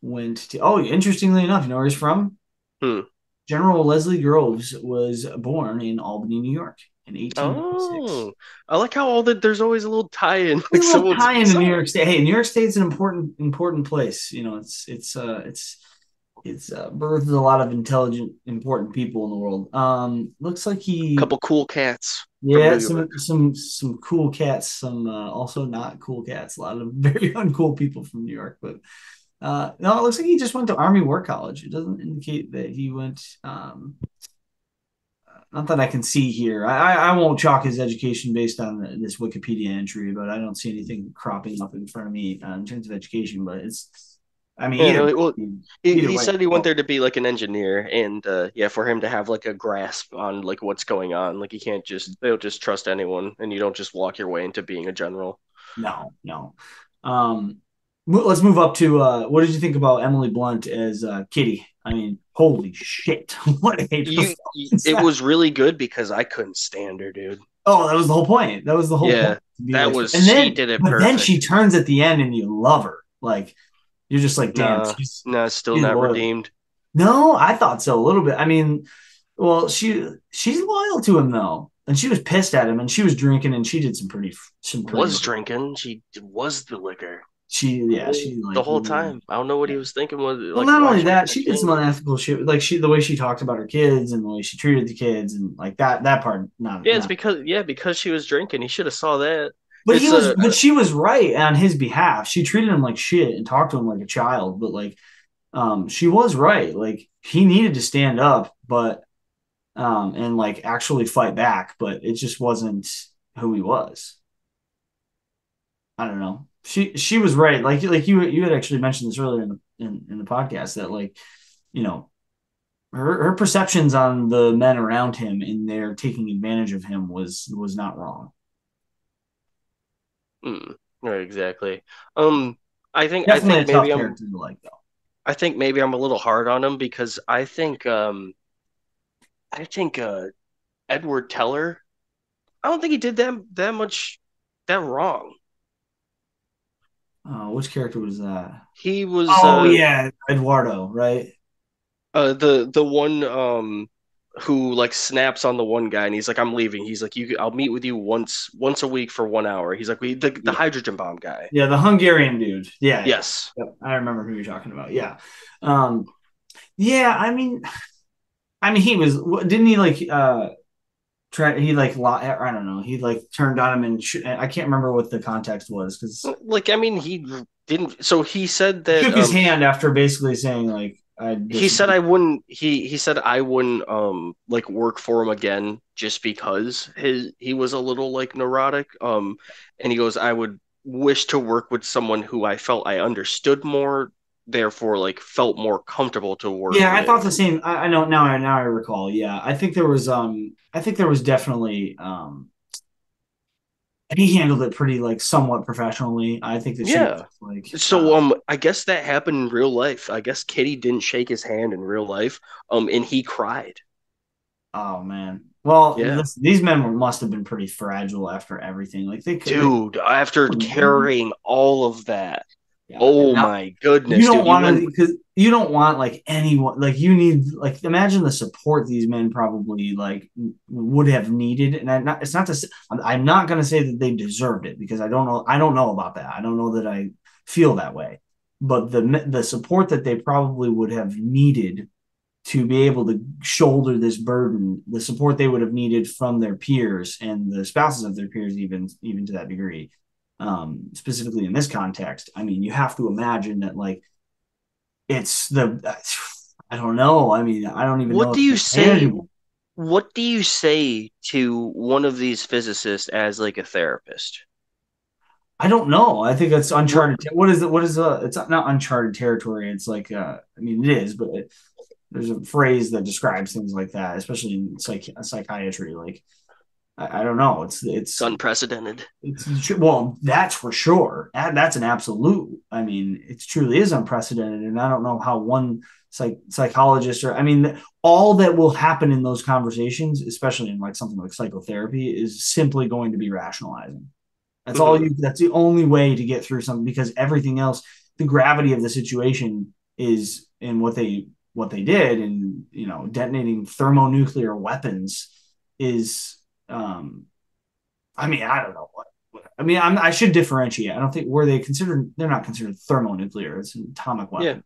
went to. Oh, interestingly enough, you know where he's from? Hmm. General Leslie Groves was born in Albany, New York in 1896. Oh, I like how all that there's always a little tie-in, There's like a little someone's tie into New so York State. Hey, New York State's an important place. You know, it's birthed a lot of intelligent, important people in the world. Looks like he, couple cool cats from yeah, New York. some cool cats, some also not cool cats. A lot of very uncool people from New York, but no, it looks like he just went to Army War College. It doesn't indicate that he went. Not that I can see here. I won't chalk his education based on this Wikipedia entry, but I don't see anything cropping up in front of me in terms of education. But it's, I mean, Yeah, no, well, either he way. said he went Oh, there to be like an engineer, and yeah, for him to have like a grasp on like what's going on, like you can't just they don't just trust anyone, and you don't just walk your way into being a general. no, no. Um, let's move up to what did you think about Emily Blunt as Kitty? I mean, holy shit, what a performance It that! was really good because I couldn't stand her, dude. Oh, that was the whole point. That was the whole point Yeah, to be that like, was and she then did it but then she perfect. turns at the end and you love her. Like you're just like, damn, Nah, nah, still she's not loyal. redeemed. No, I thought so a little bit. I mean, well, she's loyal to him though, and she was pissed at him, and she was drinking, and she did some pretty Was like drinking. She was the liquor she the like whole really, time. I don't know what he yeah. was thinking. Was Well, like, not why only she was that, she did some drinking? unethical shit, like the way she talked about her kids and the way she treated the kids, and like that part, Yeah, it's not. because she was drinking. He should have saw that. But It's but she was right on his behalf. She treated him like shit and talked to him like a child, but like, she was right. Like he needed to stand up, but and like actually fight back, but it just wasn't who he was. I don't know. She was right. Like you had actually mentioned this earlier in the podcast that like, you know, her perceptions on the men around him and their taking advantage of him was not wrong. right, exactly. I Definitely think a tough character to like though. maybe I'm a little hard on him because I think Edward Teller. I don't think he did that much that wrong. Which character was that? He was Oh yeah, Eduardo, right? the one who like snaps on the one guy and he's like, I'm leaving. He's like, I'll meet with you once a week for 1 hour. He's like, the Yeah. hydrogen bomb guy. Yeah, the Hungarian dude. Yeah, yeah. Yes. Yep. I remember who you're talking about. Yeah. Um, yeah, I mean he was didn't he like try he like I don't know. He like turned on him and I can't remember what the context was cuz Like I mean he didn't so he said he that shook his hand after basically saying like I he said disagree. I wouldn't he said I wouldn't like work for him again just because he was a little like neurotic and he goes I would wish to work with someone who I felt I understood more, therefore like felt more comfortable to work Yeah, I thought with. the same. I know now. Now I recall. Yeah, I think there was definitely he handled it pretty like somewhat professionally. I think that she was Yeah. just like So I guess that happened in real life. I guess Kitty didn't shake his hand in real life and he cried. oh man. Well, Yeah. these men must have been pretty fragile after everything. Like they Dude, after carrying all of that. yeah. Oh Now my you goodness, don't dude. You want to went because you don't want like anyone like you need like imagine the support these men probably like would have needed. And it's not to say, I'm not going to say that they deserved it because I don't know about that. I don't know that I feel that way. But the support that they probably would have needed to be able to shoulder this burden, the support they would have needed from their peers and the spouses of their peers, even to that degree. Specifically in this context, I mean, you have to imagine that like it's the I don't know. I mean, I don't even What know do if you they're there say? anymore. What do you say to one of these physicists as like a therapist? I don't know. I think that's What uncharted. What is it? What is it's not uncharted territory. It's like I mean, it is, but there's a phrase that describes things like that, especially in psychiatry. Like I don't know. it's unprecedented. It's well, that's for sure. That's an absolute. I mean, it truly is unprecedented, and I don't know how one psychologist or I mean, all that will happen in those conversations, especially in like something like psychotherapy, is simply going to be rationalizing. That's all Hmm. you. That's the only way to get through something because everything else, the gravity of the situation is in what they did, and detonating thermonuclear weapons is um, I mean, I don't know what I mean, I should differentiate. I don't think were they considered. They're not considered thermonuclear. It's an atomic Yeah, weapon.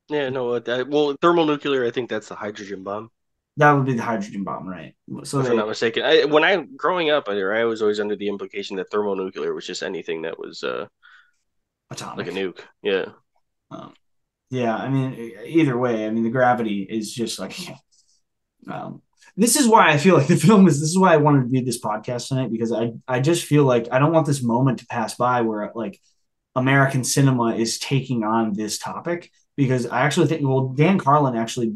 yeah, no. Well, thermonuclear, I think that's the hydrogen bomb, That would be the hydrogen bomb, right? So if I'm they not mistaken. When I growing up, I was always under the implication that thermonuclear was just anything that was like a atomic. nuke. Yeah, Um, yeah, I mean, either way, I mean, the gravity is just like. Um, this is why I feel like the film is. This is why I wanted to do this podcast tonight because I just feel like I don't want this moment to pass by where like American cinema is taking on this topic because I actually think well Dan Carlin actually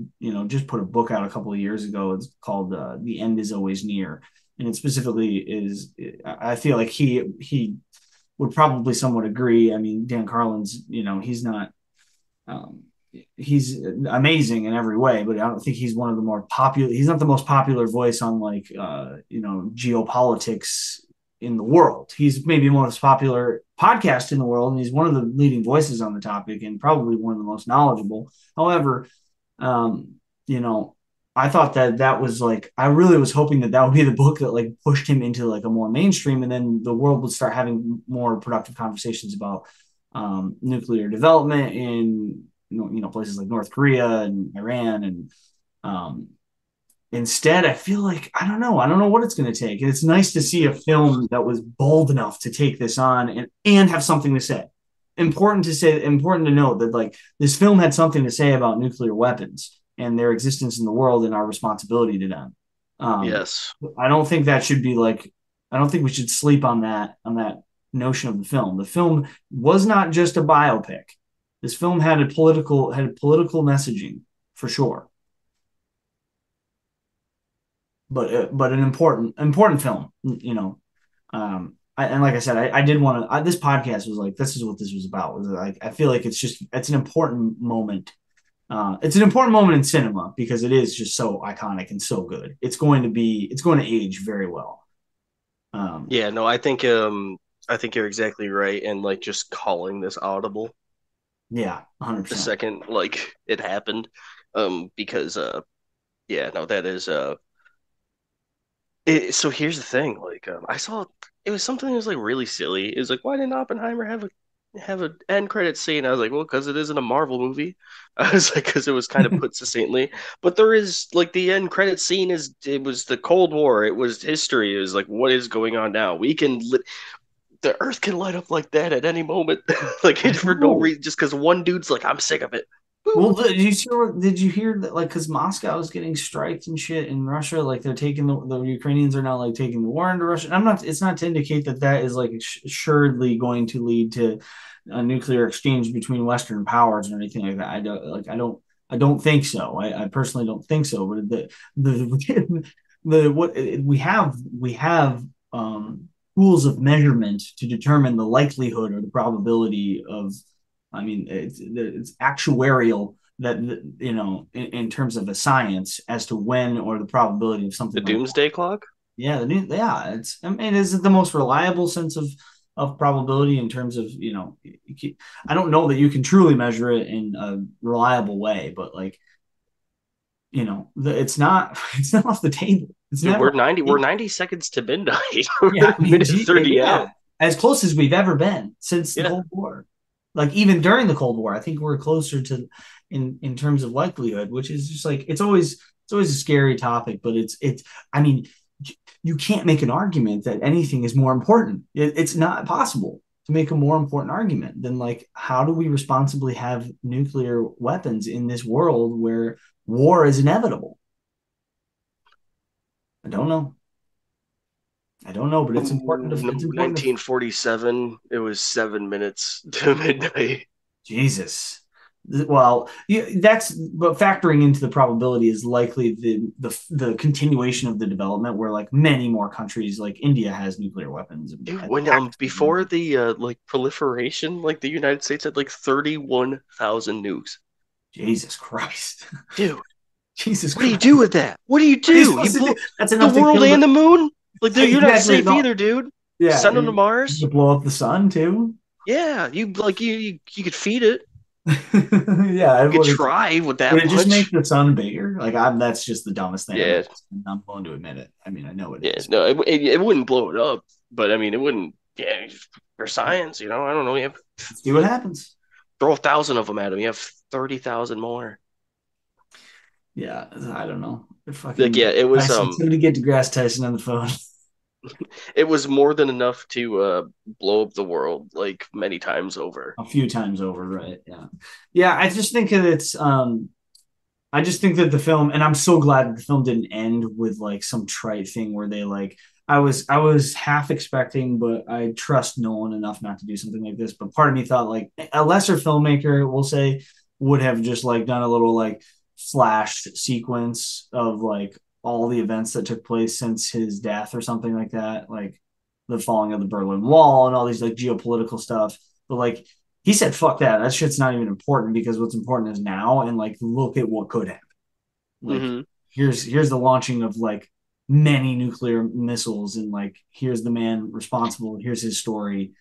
just put a book out a couple of years ago. It's called The End Is Always Near, and it specifically is. I feel like he would probably somewhat agree. I mean Dan Carlin's he's not um, he's amazing in every way, but I don't think he's one of the more popular. He's not the most popular voice on like geopolitics in the world. He's maybe the most popular podcast in the world, and he's one of the leading voices on the topic, and probably one of the most knowledgeable. However, um, you know, I thought that was like I really was hoping that would be the book that like pushed him into like a more mainstream, and then the world would start having more productive conversations about nuclear development in places like North Korea and Iran, and um, instead, I feel like I don't know what it's going to take, and it's nice to see a film that was bold enough to take this on and have something to say. Important to note that like this film had something to say about nuclear weapons and their existence in the world and our responsibility to them. Um, yes. I don't think that should be like I don't think we should sleep on that notion of the film. The film was not just a biopic. This film had a political messaging for sure, but an important film. And like I said, I did want to. This podcast was like this is what this was about. Was like I feel like it's an important moment. It's an important moment in cinema because it is just so iconic and so good. It's going to age very well. Um, Yeah, no, I think you're exactly right. And like just calling this audible yeah, the 100%. second like it happened. Because yeah, no, that is so here's the thing, like I saw it was something that was like really silly. It was like, why didn't Oppenheimer have an end credit scene? I was like, well, because it isn't a Marvel movie. I was like, because it was kind of put succinctly. But there is like the end credit scene is it was the Cold War, it was history, it was like what is going on now? The Earth can light up like that at any moment, like I for no know. reason, just because one dude's like, I'm sick of it. Well, Woo. did you hear that? Like, because Moscow is getting striked and shit in Russia, like they're taking the Ukrainians are now like taking the war into Russia. I'm not. It's not to indicate that that is like assuredly going to lead to a nuclear exchange between Western powers or anything like that. I don't think so. I personally don't think so. But the the what we have tools of measurement to determine the likelihood or the probability of I mean, it's actuarial that in terms of a science as to when or the probability of The something like that. Doomsday Clock. Yeah, it's I mean, is it the most reliable sense of probability in terms of I don't know that you can truly measure it in a reliable way, but like it's not it's not off the table. It's Dude, never off the we're table. 90 seconds to midnight. Yeah, I mean, Minute 30 yeah, out. as close as we've ever been since the Yeah. Cold War. like even during the Cold War, I think we're closer to in terms of likelihood, which is just like it's always a scary topic, but it's I mean, you can't make an argument that anything is more important. It's not possible to make a more important argument than like how do we responsibly have nuclear weapons in this world where war is inevitable? I don't know. I don't know, but it's important to 1947, it was 7 minutes to midnight. Jesus. Well, that's but factoring into the probability is likely the continuation of the development where like many more countries like India has nuclear weapons and Dude, when before the like proliferation, like the United States had like 31,000 nukes. Jesus Christ. Dude, Jesus what do you Christ. do with that? What do you What are you do? You supposed to blow do? That's the enough to world kill and the the moon? Like, dude, you're not exactly safe no. either, dude. Yeah, Send them to to Mars. blow up the sun too. Yeah, you like you could feed it. Yeah, You could try with would that it just make much. the sun bigger? Like I'm that's just the dumbest thing I've ever Yeah, seen. I'm willing to admit it. I mean, I know it yeah. is. No, it wouldn't blow it up, but I mean, it wouldn't. Yeah, for science, I don't know. You have Let's see what happens. throw 1,000 of them at him. You have 30,000 more. Yeah, I don't know. Like, Fucking yeah, it was Tyson. Somebody get DeGrasse Tyson on the phone it was more than enough to blow up the world like many times over. a few times over, right? Yeah, yeah. I just think that it's. I just think that the film, and I'm so glad that the film didn't end with like some trite thing where they like. I was half expecting, but I trust Nolan enough not to do something like this. But part of me thought like a lesser filmmaker, we'll say, would have just like done a little like flash sequence of like all the events that took place since his death or something like that, like the falling of the Berlin Wall and all these like geopolitical stuff. But like he said, fuck that. That shit's not even important because what's important is now and like look at what could happen. Like Hmm. here's the launching of like many nuclear missiles and like here's the man responsible. Here's his story.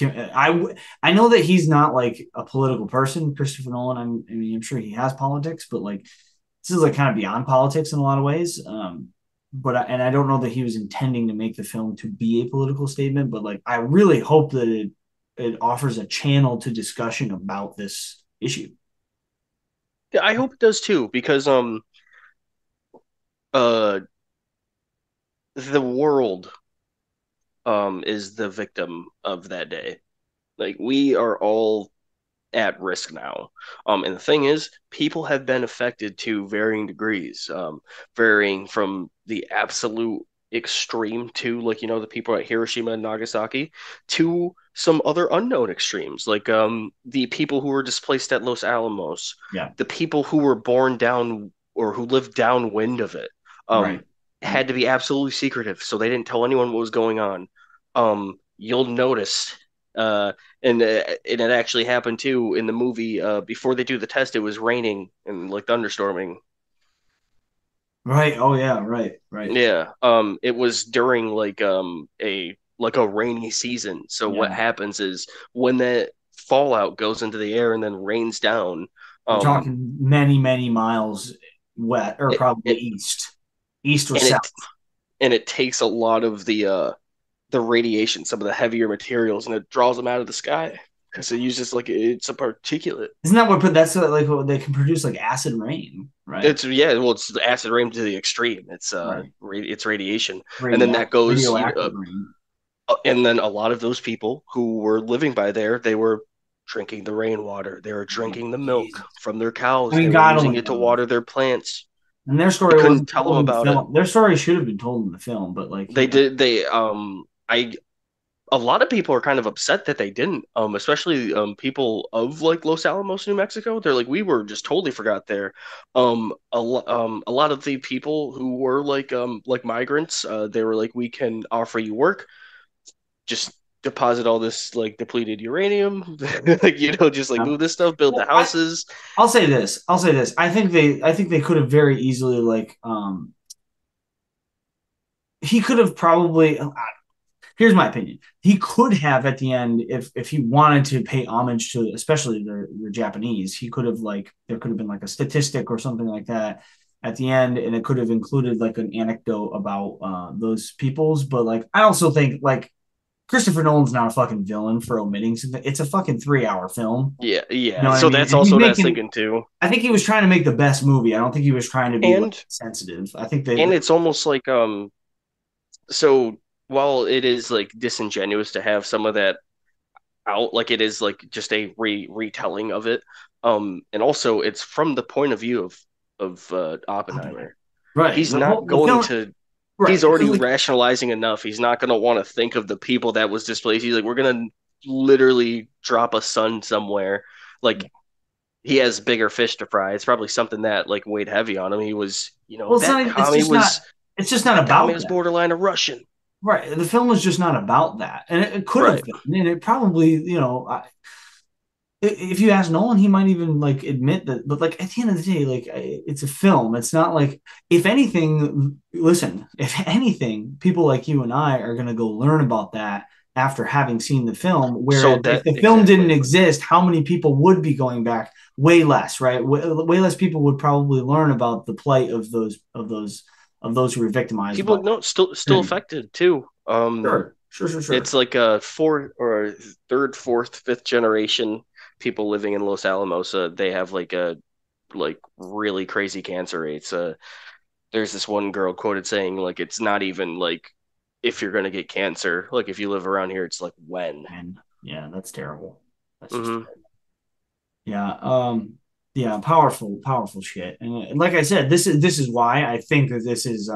I know that he's not like a political person, Christopher Nolan. I mean, I'm sure he has politics, but like this is like kind of beyond politics in a lot of ways. And I don't know that he was intending to make the film to be a political statement, but like I really hope that it offers a channel to discussion about this issue. Yeah, I hope it does too, because uh the world is the victim of that day. Like, we are all at risk now. And the thing is, people have been affected to varying degrees, varying from the absolute extreme to, like, the people at Hiroshima and Nagasaki, to some other unknown extremes, like the people who were displaced at Los Alamos, Yeah. the people who were born down or who lived downwind of it, Right. had to be absolutely secretive, so they didn't tell anyone what was going on. You'll notice uh, and it actually happened too in the movie. Before they do the test, it was raining and like thunderstorming. Right. Oh yeah. Right. Right. Yeah. It was during like a rainy season. So what Yeah. happens is when that fallout goes into the air and then rains down, We're um, talking many, many miles west or it, probably it east or and south. it takes a lot of the radiation, some of the heavier materials, and it draws them out of the sky because it uses like it's a particulate. Isn't that what? But that's like what they can produce like acid rain, right? It's yeah, well, it's acid rain to the extreme. Right. It's radiation, and then that goes, Radioactive rain. and then a lot of those people who were living by there, they were drinking the rainwater, they were Oh, drinking the milk Jesus. from their I cows, they mean, were God using only it to knows. water their plants. And their They story couldn't wasn't tell them told in the about it. film. Their story should have been told in the film, but like They did. I A lot of people are kind of upset that they didn't, especially people of like Los Alamos, New Mexico. They're like, we were just totally forgot there. A lot of the people who were like migrants, they were like, we can offer you work, just deposit all this like depleted uranium, like, just like yeah. move this stuff, build the Well, houses. I'll say this. I'll say this. I think they could have very easily like he could have probably here's my opinion. He could have at the end, if he wanted to pay homage to especially the Japanese, he could have like there could have been like a statistic or something like that at the end, and it could have included like an anecdote about those peoples. But like I also think like Christopher Nolan's not a fucking villain for omitting something. It's a fucking 3 hour film. Yeah, You yeah. know what I So mean? that's And he's also what I was making. thinking too. I think he was trying to make the best movie. I don't think he was trying to be like And sensitive. I think they. and it's almost like so while it is like disingenuous to have some of that out, like it is like just a retelling of it. And also it's from the point of view of Oppenheimer. Right. He's not The going film. to he's Right. already Like, rationalizing enough. He's not going to want to think of the people that was displaced. He's like, we're going to literally drop a sun somewhere. Like he has bigger fish to fry. It's probably something that like weighed heavy on him. He was, well, it's not even. It's just not. It's just not That Tommy about was that. borderline a Russian. Right. The film was just not about that, and it could have Right. been, and it probably, if you ask Nolan, he might even like admit that. But like at the end of the day, like it's a film. It's not like if anything. Listen, if anything, people like you and I are gonna go learn about that after having seen the film. So Whereas if that the film didn't exactly. exist, how many people would be going back? Way less, right? Way less people would probably learn about the plight of those who were victimized by People no still tyranny. affected too. Sure, sure, sure, It's sure. like a fourth or third, fourth, fifth generation people living in Los Alamos. They have like a like really crazy cancer rates. There's this one girl quoted saying like it's not even like if you're gonna get cancer, like if you live around here, it's like when. And yeah, that's terrible. That's just Hmm. terrible. Yeah. Yeah, powerful, powerful shit. And like I said, this is why I think that this is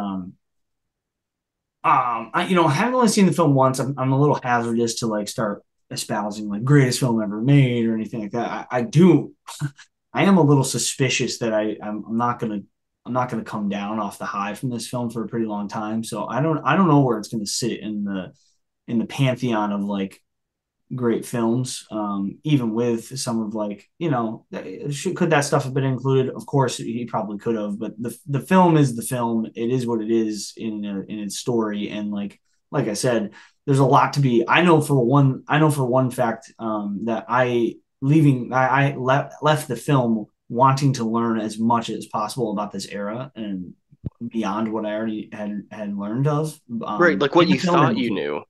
having only seen the film once, I'm a little hazardous to like start espousing like greatest film ever made or anything like that. I do I am a little suspicious that I'm not gonna come down off the high from this film for a pretty long time. So I don't know where it's gonna sit in the pantheon of like great films. Even with some of like could that stuff have been included? Of course, he probably could have. But the film is the film. It is what it is in its story. And like I said, there's a lot to be. I know for one fact that I left the film wanting to learn as much as possible about this era and beyond what I already had learned of Right, like in what the you film and thought you before. knew.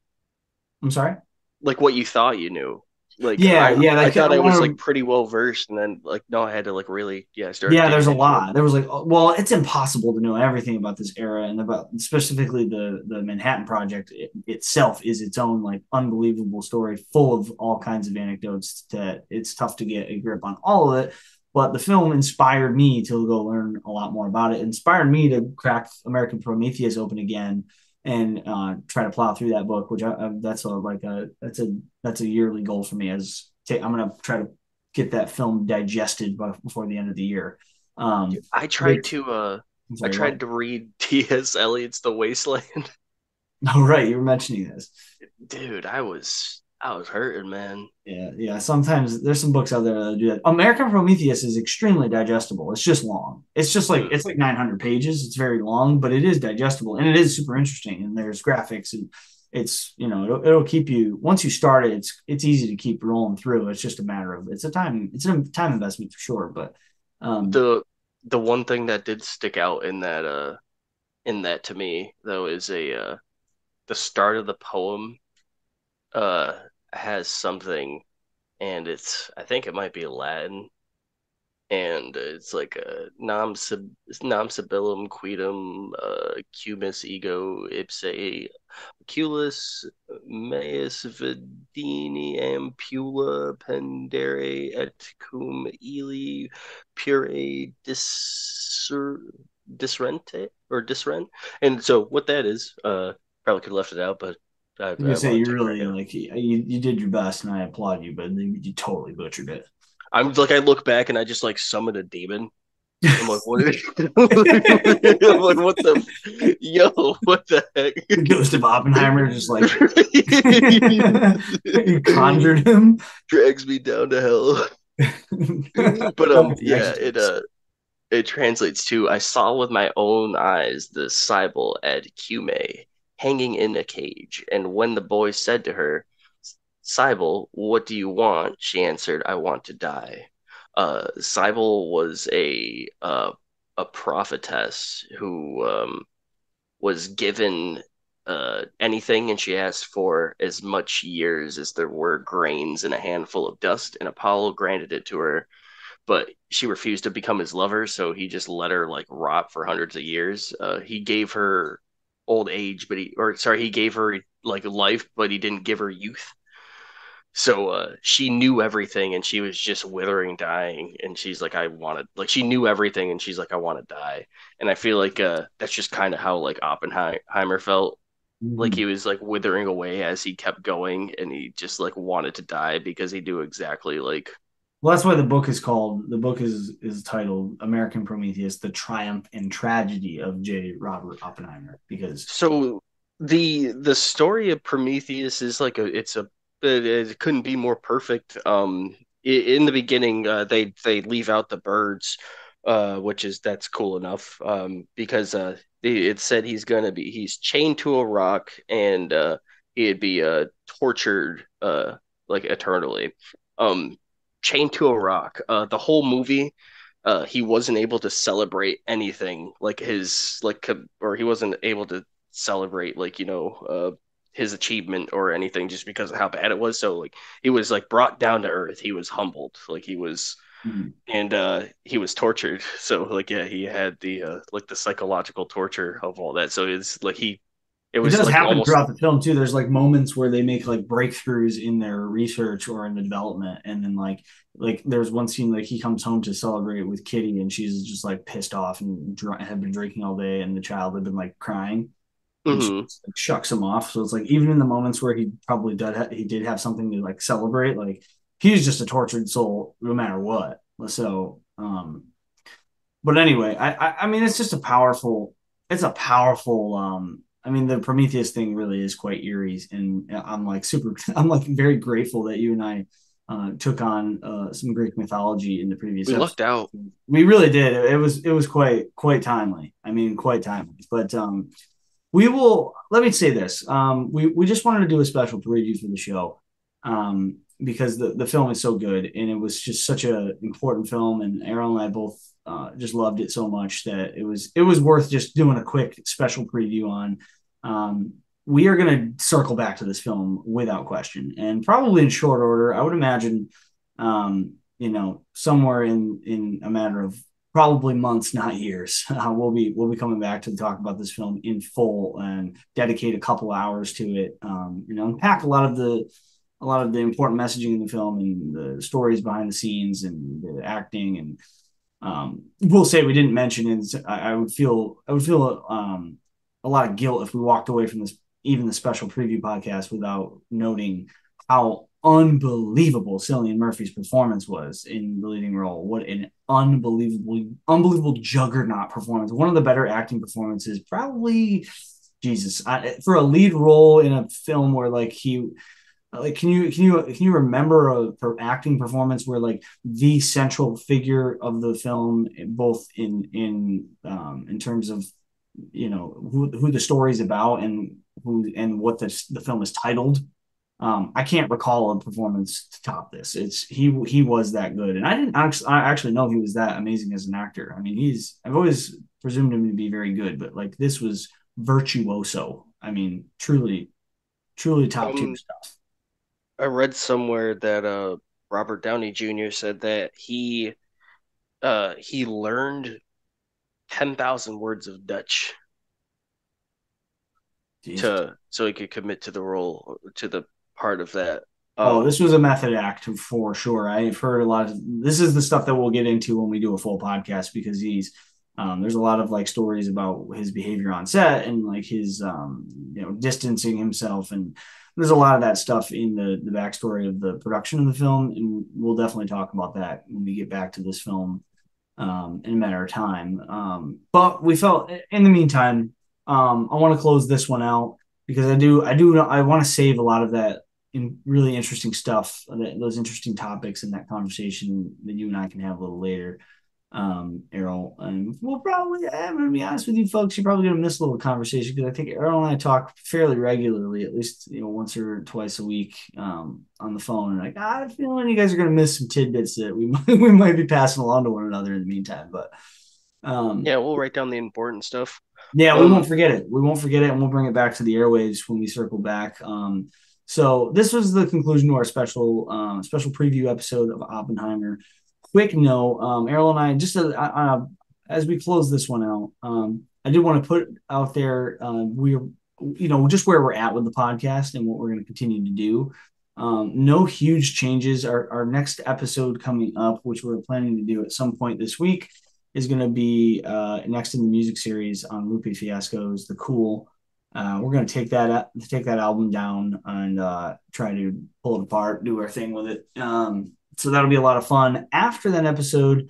I'm sorry. Like what you thought you knew. Like Yeah, yeah, I like thought I I was want like to. pretty well versed, and then like no, I had to like really start Yeah, there's digging a into it. lot. There was like, well, it's impossible to know everything about this era and about specifically the Manhattan Project itself is its own like unbelievable story, full of all kinds of anecdotes that it's tough to get a grip on all of it. But the film inspired me to go learn a lot more about it. It inspired me to crack American Prometheus open again and try to plow through that book, which that's a like a that's a yearly goal for me. I'm gonna try to get that film digested before the end of the year. Dude, I'm I sorry, what? tried to read T.S. Eliot's The Wasteland. Oh, right, you were mentioning this. Dude, I was hurting, man. Yeah, yeah. Sometimes there's some books out there that do that. American Prometheus is extremely digestible. It's just long. Mm. It's like 900 pages. It's very long, but it is digestible and it is super interesting. And there's graphics and it's it'll keep you once you start it. It's easy to keep rolling through. It's just a matter of it's a time investment for sure. But um, The the one thing that did stick out in that to me though is a the start of the poem uh has something, and it's I think it might be Latin, and it's like a nam sibilum quidem cumus ego ipse oculus meus vidini ampula pendere et cum ili pure disrente or disrent. And so what that is, probably could have left it out, but I'm gonna I say want you to take a crack really at it. like you did your best, and I applaud you, but you totally butchered it. I'm like I look back and I just like summon a demon. I'm like, what? I'm like, what the, yo, what the The ghost of Oppenheimer just like heck? you conjured him. Drags me down to hell. But That was an yeah, exorcist. it translates to I saw with my own eyes the Sibyl at Cumae hanging in a cage, and when the boy said to her, Sibyl, what do you want? She answered, I want to die. Sibyl was a prophetess who was given anything, and she asked for as much years as there were grains in a handful of dust, and Apollo granted it to her, but she refused to become his lover, so he just let her like rot for hundreds of years. He gave her old age, but he gave her like life, but he didn't give her youth. So she knew everything, and she was just withering, dying. And she's like, I wanted, like, she knew everything, and she's like, I want to die. And I feel like that's just kind of how like Oppenheimer felt. Like Mhm. he was like withering away as he kept going, and he just like wanted to die because he knew exactly like. Well, that's why the book is titled American Prometheus: The Triumph and Tragedy of J. Robert Oppenheimer, because So the story of Prometheus is like it couldn't be more perfect. In the beginning, they leave out the birds, which is that's cool enough. Because it said he's chained to a rock, and he'd be tortured like eternally. Um, Chained to a rock. The whole movie he wasn't able to celebrate anything like or he wasn't able to celebrate like his achievement or anything just because of how bad it was. So like he was like brought down to earth. He was humbled. Like he was mm, and he was tortured. So like yeah, he had the like the psychological torture of all that. So it's like it it was does like happen almost. throughout the film too. There's like moments where they make like breakthroughs in their research or in the development, and then like there's one scene like he comes home to celebrate with Kitty, and she's just like pissed off and had been drinking all day, and the child had been like crying, and she Mhm. just, like, shucks him off. So it's like even in the moments where he did have something to like celebrate, like he's just a tortured soul no matter what. So but anyway, I mean it's a powerful I mean the Prometheus thing really is quite eerie, and I'm like super I'm like very grateful that you and I took on some Greek mythology in the previous We episode. lucked out. We really did. It was quite timely. I mean, quite timely. But we will let me say this. We just wanted to do a special preview for the show. Because the film is so good, and it was just such an important film, and Erroll and I both just loved it so much that it was worth just doing a quick special preview on. We are going to circle back to this film without question, and probably in short order. I would imagine, somewhere in a matter of probably months, not years. We'll be coming back to talk about this film in full and dedicate a couple hours to it. Unpack a lot of the important messaging in the film and the stories behind the scenes and the acting. And we'll say we didn't mention it. I would feel a lot of guilt if we walked away from this, even the special preview podcast, without noting how unbelievable Cillian Murphy's performance was in the leading role. What an unbelievable juggernaut performance. One of the better acting performances, probably. Jesus, for a lead role in a film where like he like can you remember a acting performance where like the central figure of the film, both in terms of who the story's about and what the film is titled. I can't recall a performance to top this. He was that good, and I actually know he was that amazing as an actor. I mean, I've always presumed him to be very good, but like this was virtuoso. I mean, truly top tier Um, stuff. I read somewhere that Robert Downey Jr. said that he learned 10,000 words of Dutch Jesus. to so he could commit to the role to the part of that. Oh, Um, this was a method act for sure. I've heard a lot of this is the stuff that we'll get into when we do a full podcast, because there's a lot of like stories about his behavior on set and like his distancing himself, and there's a lot of that stuff in the backstory of the production of the film, and we'll definitely talk about that when we get back to this film in a matter of time. But we felt in the meantime, I want to close this one out because I want to save a lot of that really interesting stuff, those interesting topics in that conversation that you and I can have a little later, Errol. And we'll probably, I'm going to be honest with you folks, you're probably going to miss a little conversation because I think Errol and I talk fairly regularly, at least, once or twice a week on the phone. And like, I have a feeling you guys are going to miss some tidbits that we might be passing along to one another in the meantime. But Um, Yeah, we'll write down the important stuff. yeah, we won't Um, forget it. We won't forget it, and we'll bring it back to the airwaves when we circle back. So this was the conclusion to our special preview episode of Oppenheimer. Quick note, Errol and I just as we close this one out, I did want to put out there we're just where we're at with the podcast and what we're going to continue to do. No huge changes. Our next episode coming up, which we're planning to do at some point this week, is going to be next in the music series on Lupe Fiasco's The Cool. We're going to take that album down and try to pull it apart, do our thing with it. So that'll be a lot of fun. After that episode,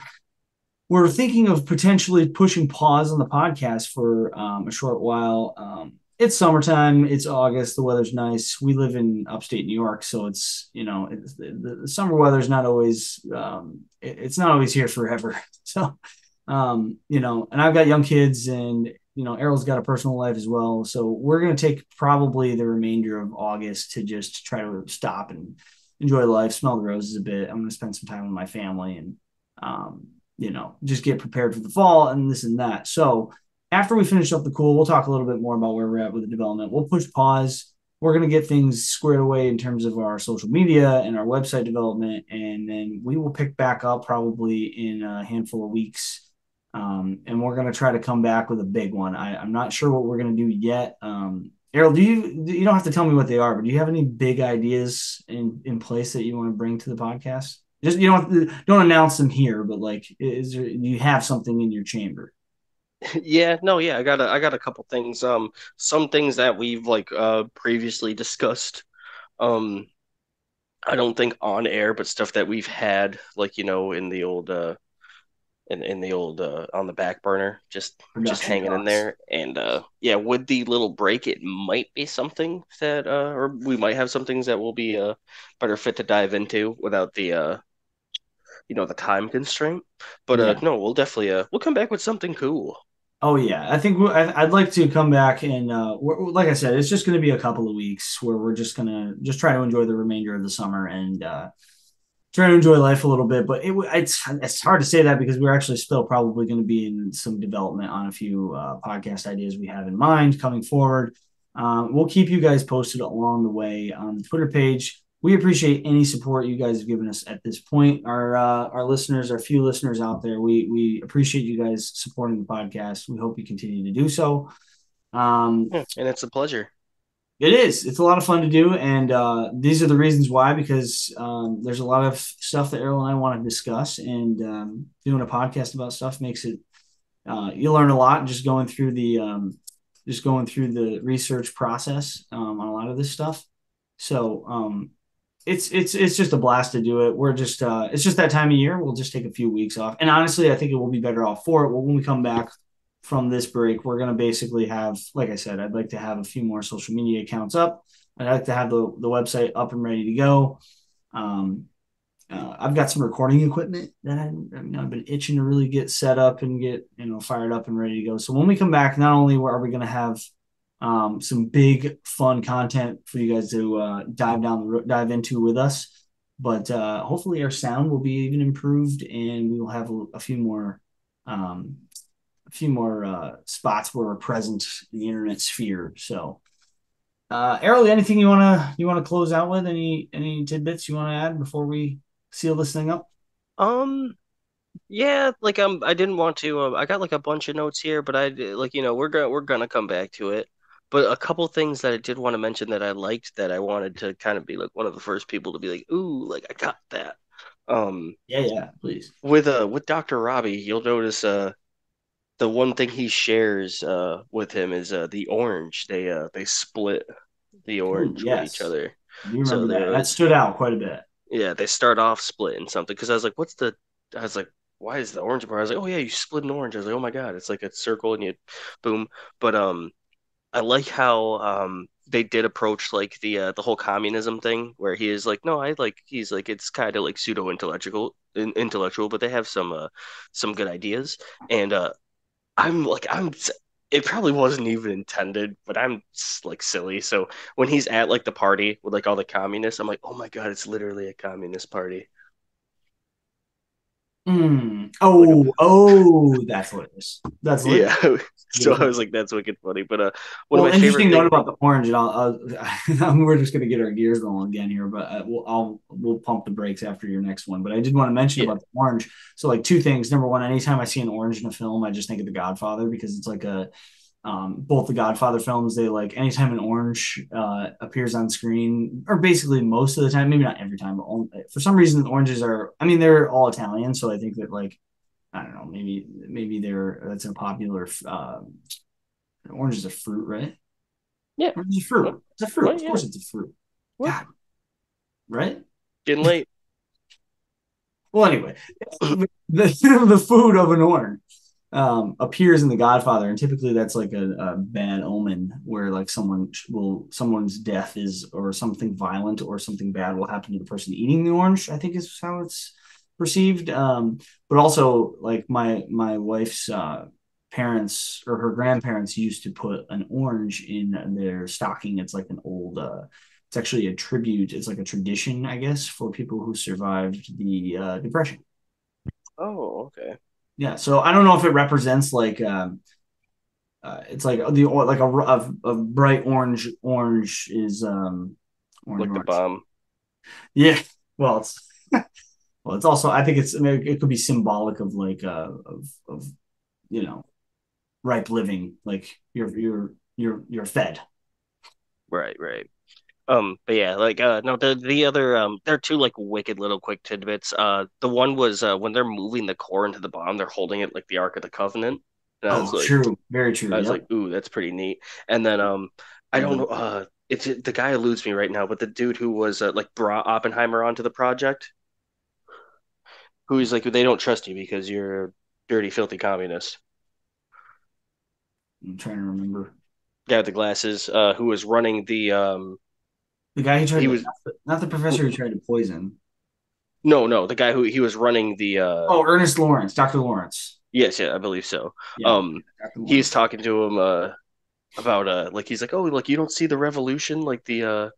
we're thinking of potentially pushing pause on the podcast for a short while. It's summertime. It's August. The weather's nice. We live in upstate New York, so the summer weather's not always it's not always here forever. So and I've got young kids, and Errol's got a personal life as well. So we're gonna take probably the remainder of August to just try to stop and enjoy life, smell the roses a bit. I'm gonna spend some time with my family and just get prepared for the fall and this and that. So after we finish up the cool, we'll talk a little bit more about where we're at with the development. We'll push pause. We're going to get things squared away in terms of our social media and our website development. And then we will pick back up probably in a handful of weeks. And we're going to try to come back with a big one. I'm not sure what we're going to do yet. Errol, you don't have to tell me what they are, but do you have any big ideas in place that you want to bring to the podcast? Just don't announce them here, but like, do you have something in your chamber? yeah, no, yeah, I got a couple things. Some things that we've like previously discussed. Um, I don't think on air, but stuff that we've had like in the old in the old on the back burner, just Production hanging in talks. there. And yeah, with the little break, it might be something that or we might have some things that will be better fit to dive into without the the time constraint. But Yeah. no, we'll definitely we'll come back with something cool. Oh yeah. I think I'd like to come back and like I said, it's just going to be a couple of weeks where we're just going to just try to enjoy the remainder of the summer and trying to enjoy life a little bit. But it's hard to say that because we're actually still probably going to be in some development on a few podcast ideas we have in mind coming forward. We'll keep you guys posted along the way on the Twitter page. We appreciate any support you guys have given us at this point. Our listeners, our few listeners out there, we appreciate you guys supporting the podcast. We hope you continue to do so. Um, Yeah, and it's a pleasure. it is. It's a lot of fun to do, and these are the reasons why. Because there's a lot of stuff that Errol and I want to discuss, and doing a podcast about stuff makes it. You learn a lot just going through the research process on a lot of this stuff. So it's just a blast to do it. We're just it's just that time of year. We'll just take a few weeks off, and honestly, I think it will be better off for it. Well, when we come back from this break, we're gonna basically have, like I said, I'd like to have a few more social media accounts up. I'd like to have the website up and ready to go. Um, I've got some recording equipment that I've been itching to really get set up and get fired up and ready to go. So when we come back, not only are we going to have some big fun content for you guys to dive into with us, but hopefully our sound will be even improved, and we will have um, a few more spots where we're present in the internet sphere. So. Errol, anything you wanna close out with? Any tidbits you want to add before we seal this thing up? Um, yeah, like I didn't want to. I got like a bunch of notes here, but I like we're gonna come back to it. But a couple things that I did want to mention that I liked that I wanted to kind of be like one of the first people to be like, ooh, like I got that. Um, Yeah, yeah, please. with Dr. Robbie, you'll notice the one thing he shares with him is the orange. They split the Ooh, orange with each yes. other. I do So remember there that. That was stood out quite a bit. yeah, they start off splitting something because I was like, what's the I was like, why is the orange bar? I was like, oh yeah, you split an orange. I was like, oh my God, it's like a circle and you boom. But I like how they did approach like the whole communism thing where he is like, no, I like he's like it's kind of like pseudo intellectual, but they have some good ideas. And I'm like I'm it probably wasn't even intended, but I'm like silly. So when he's at like the party with like all the communists, I'm like, oh my God, it's literally a communist party. Mm. Like a Oh, that's what it is. That's lit. yeah. So Good I choice. was like, that's wicked funny. But one of Well, my favorite interesting note things. about the orange, and we're just going to get our gears going again here, but we'll pump the brakes after your next one. But I did want to mention Yeah. about the orange. So, like two things. Number one, anytime I see an orange in a film, I just think of The Godfather because it's like a both the Godfather films. They like anytime an orange appears on screen, or basically most of the time, maybe not every time, but only, for some reason, oranges are. I mean, they're all Italian, so I think that like I don't know, maybe they're that's a popular. Orange is a fruit, right? Yeah. Orange is a What? fruit. It's a fruit. What? Of Yeah. course, it's a fruit. What? God, right? Getting late. Well, anyway, the the food of an orange appears in The Godfather, and typically that's like a bad omen where like someone's death is or something violent or something bad will happen to the person eating the orange. I think is how it's perceived. But also like my wife's parents or her grandparents used to put an orange in their stocking. It's like an old it's actually a tribute. It's like a tradition, I guess, for people who survived the depression. Oh, okay. Yeah, so I don't know if it represents like it's like the like a bright orange is Like the orange. bomb. Yeah, well it's well it's also I think it's I mean, it could be symbolic of like of you know ripe living like you're fed. Right. Right. But yeah, like no, the other there are two like wicked little quick tidbits. The one was when they're moving the core into the bomb, they're holding it like the Ark of the Covenant, and Oh, true, very true. I was Yep. like, ooh, that's pretty neat. And then I don't know, it's the guy eludes me right now, but the dude who was like brought Oppenheimer onto the project, who's like, they don't trust you because you're a dirty, filthy communist. I'm trying to remember Guy with the glasses, who was running the the guy who tried he to was not the professor who tried to poison. no, the guy who he was running the Oh, Ernest Lawrence, Dr. Lawrence. yes, yeah, I believe so. Yeah, Um, Dr. he's Lawrence. talking to him about like he's like, oh, like you don't see the revolution, like the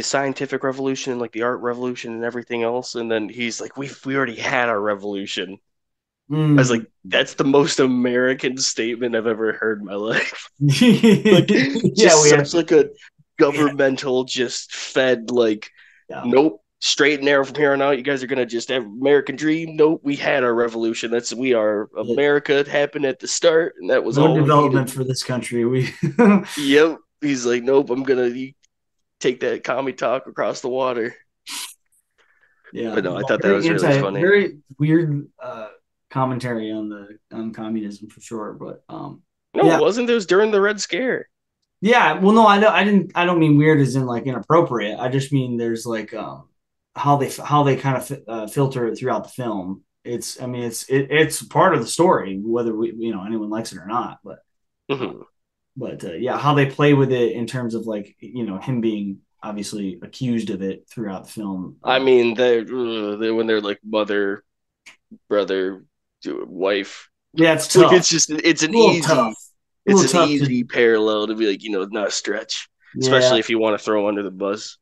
scientific revolution and like the art revolution and everything else. And then he's like, we already had our revolution. I was Mm. like, that's the most American statement I've ever heard in my life. Like, Yeah, just such like a governmental, just fed like, yeah. nope, straight and narrow from here on out. You guys are gonna just have American dream. Nope, we had our revolution. That's we are America. It happened at the start, and that was No all we needed. development for this country. We Yep. He's like, nope, I'm gonna take that commie talk across the water. yeah, But no, I well, thought that was really funny. very weird commentary on the on communism for sure. But No, it yeah, wasn't. It was during the Red Scare. yeah. Well, no, I didn't. I don't mean weird as in like inappropriate. I just mean there's like how they kind of filter it throughout the film. It's I mean it's part of the story whether we anyone likes it or not. Uh, Hmm. yeah, how they play with it in terms of like him being obviously accused of it throughout the film. I mean, they when they're like mother, brother, wife, Yeah, it's like tough. it's A little tough. A it's little an tough to easy parallel to be like, not a stretch, yeah, especially if you want to throw under the bus.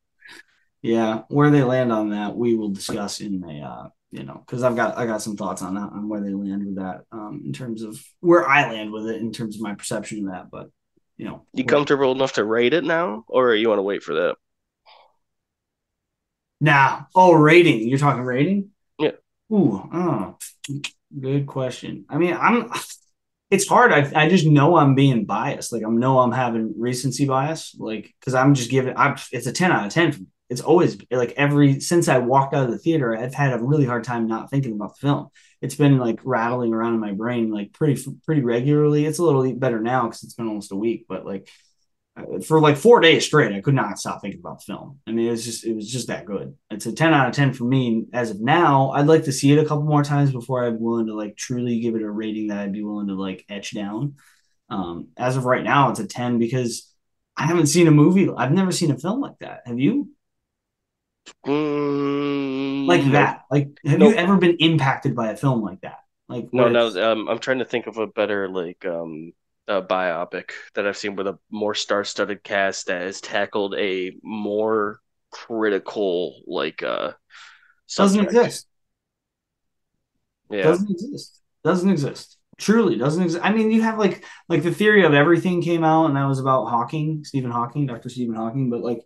yeah. Where they land on that, we will discuss in a because I got some thoughts on that on where they land with that in terms of where I land with it in terms of my perception of that, but You comfortable enough to rate it now, or you want to wait for that? nah. Oh, rating. You're talking rating? Yeah. Ooh, oh, good question. I mean, it's hard. I just know I'm being biased. Like I know I'm having recency bias. Like because I'm just giving. It's a 10 out of 10 for me. It's always like every since I walked out of the theater, I've had a really hard time not thinking about the film. It's been like rattling around in my brain like pretty regularly. It's a little better now because it's been almost a week, but like for like 4 days straight, I could not stop thinking about the film. I mean, it was just that good. It's a 10 out of 10 for me as of now. I'd like to see it a couple more times before I'm willing to like truly give it a rating that I'd be willing to like etch down. As of right now, it's a 10 because I haven't seen a movie. I've never seen a film like that. Have you? Like Nope. that? Like, have you Nope. ever been impacted by a film like that? Like No, where no. it's I'm trying to think of a better like biopic that I've seen with a more star-studded cast that has tackled a more critical like doesn't subject. exist. Yeah. Doesn't exist. Doesn't exist. Truly doesn't exist. I mean, you have like the theory of everything came out, and that was about Hawking, Stephen Hawking, Dr. Stephen Hawking. But like,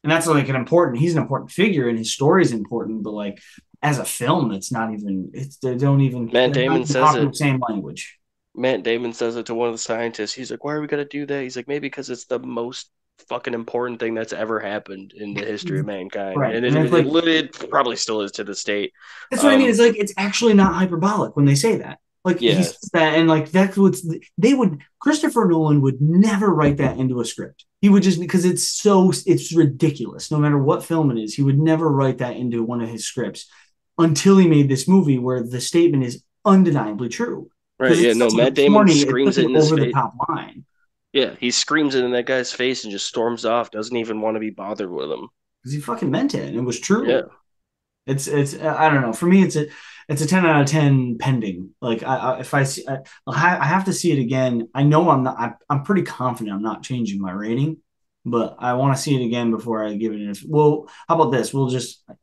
and that's like an important. He's an important figure, and his story is important. But like, as a film, it's not even. It's they don't even. Matt They're not Damon even says talking it. the same language. Matt Damon says it to one of the scientists. He's like, "Why are we gonna do that?" He's like, "Maybe because it's the most fucking important thing that's ever happened in the history of mankind, Right, and and it's like it probably still is to this date." that's what I mean. Um, It's like it's actually not hyperbolic when they say that. Like he yeah, says that, and like that's what's they would. Christopher Nolan would never write that into a script. He would just because it's ridiculous. No matter what film it is, he would never write that into one of his scripts until he made this movie where the statement is undeniably true right. because Yeah, it's no, such a Matt Damon corny, it's screams such it an in his over the face. top line Yeah, he screams it in that guy's face and just storms off. Doesn't even want to be bothered with him. because he fucking meant it and it was Yeah, true. It's I don't know. For me, it's a 10 out of 10 pending. Like if I see I have to see it again. I know I'm not. I'm pretty confident I'm not changing my rating, but I want to see it again before I give it an. Well, how about this?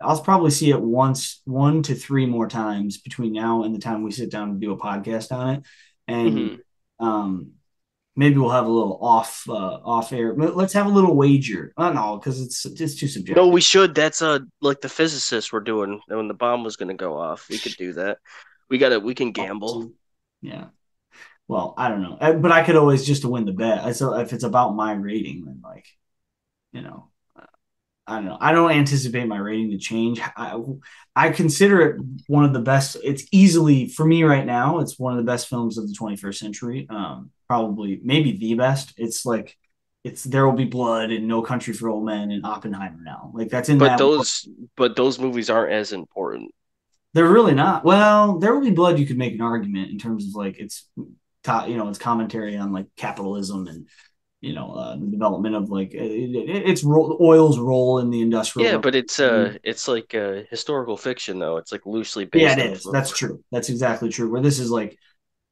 I'll probably see it once, 1 to 3 more times between now and the time we sit down and do a podcast on it, and hmm. um maybe we'll have a little off air. Let's have a little wager. No, because it's too No, subjective. we should. That's like the physicists were doing when the bomb was gonna go off. We could do that. We can gamble. Yeah. Well, I don't know, but I could always just to win the bet. So if it's about my rating, then like you know, I don't know. I don't anticipate my rating to change. I consider it one of the best. It's easily for me right now. It's one of the best films of the 21st century. Probably maybe the best. It's like it's There Will Be Blood and No Country for Old Men and Oppenheimer now. Like that's in But that. those movies aren't as important. They're really not. Well, There Will Be Blood. You could make an argument in terms of like it's commentary on like capitalism and the development of like it's oil's role in the industrial Yeah, but revolution. it's like historical fiction though. It's like loosely Yeah, it based on. is. That's true. That's exactly true. Where this is like,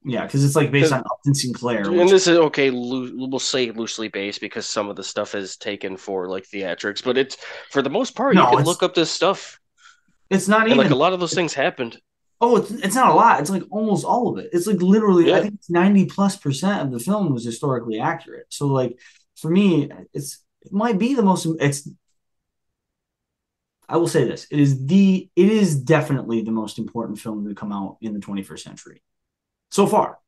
yeah, because it's like based on Upton Sinclair, And which this is okay. We'll say loosely based because some of the stuff is taken for like theatrics, but it's for the most part you no, can look up this stuff it's not and like even. a lot of those things happened. It's not a lot. It's like almost all of it. It's like literally, I Yeah, think it's 90+% of the film was historically accurate. So like for me, it might be the most. It's I will say this: it is definitely the most important film to come out in the 21st century so far.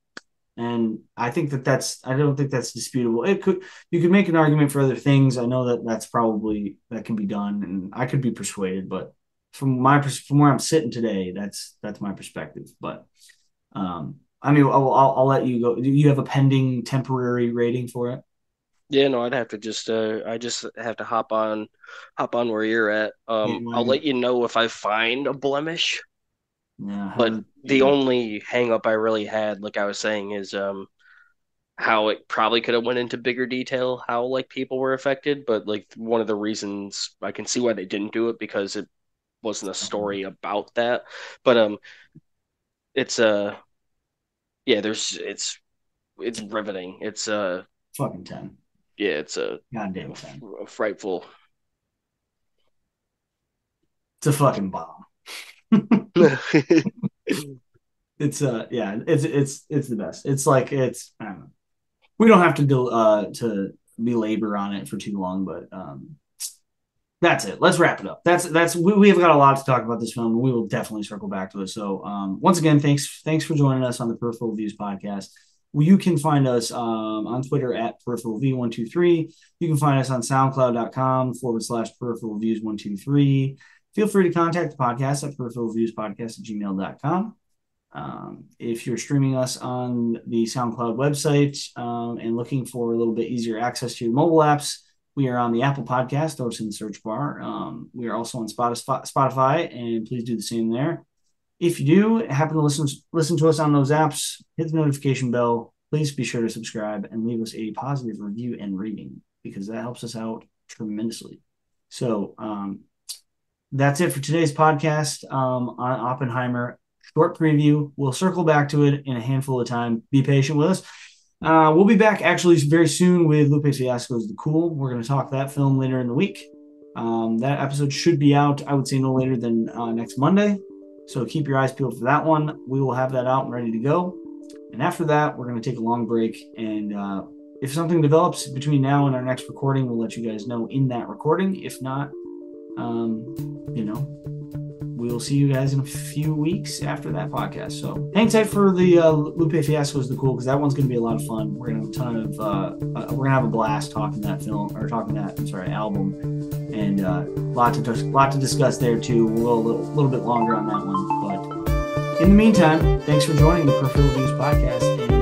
And I think I don't think that's disputable. You could make an argument for other things. I know that can be done, and I could be persuaded. But from where I'm sitting today, that's my perspective. But I mean, I'll let you go. Do you have a pending temporary rating for it? yeah. No, I'd have to just I just have to hop on where you're at. Yeah, I'll let you know if I find a blemish. yeah, But the yeah. only hang up I really had, like I was saying, is how it probably could have went into bigger detail how like people were affected, but like one of the reasons I can see why they didn't do it because it wasn't a story about that. But it's yeah, there's it's riveting. It's Fucking 10. yeah, it's Goddamn 10. a frightful. It's a fucking bomb. It's yeah, it's the best. It's like it's I don't know. We don't have to go to belabor on it for too long, but that's it. Let's wrap it up. We have got a lot to talk about this film. We will definitely circle back to it. So once again, thanks for joining us on the Peripheral Views podcast. You can find us on Twitter at peripheral v123. You can find us on soundcloud.com/peripheral views 123. Feel free to contact the podcast at peripheralviewspodcast@gmail.com. If you're streaming us on the SoundCloud website and looking for a little bit easier access to your mobile apps, we are on the Apple Podcast, throw us in the search bar. We are also on Spotify, and please do the same there. If you do happen to listen to us on those apps, hit the notification bell. Please be sure to subscribe and leave us a positive review and rating because that helps us out tremendously. So that's it for today's podcast on Oppenheimer. Short preview. We'll circle back to it in a handful of time. Be patient with us. We'll be back actually very soon with Lupe Fiasco's The Cool. We're going to talk that film later in the week. That episode should be out, I would say, no later than next Monday. So keep your eyes peeled for that one. We will have that out and ready to go. And after that, we're going to take a long break. And if something develops between now and our next recording, we'll let you guys know in that recording. If not, we'll see you guys in a few weeks after that podcast. So hang tight for the Lupe Fiasco is the cool, because that one's going to be a lot of fun. We're going to have a ton of we're going to have a blast talking that album, and a lot to discuss there too. We'll go a little bit longer on that one, but in the meantime, thanks for joining the Peripheral Views podcast. And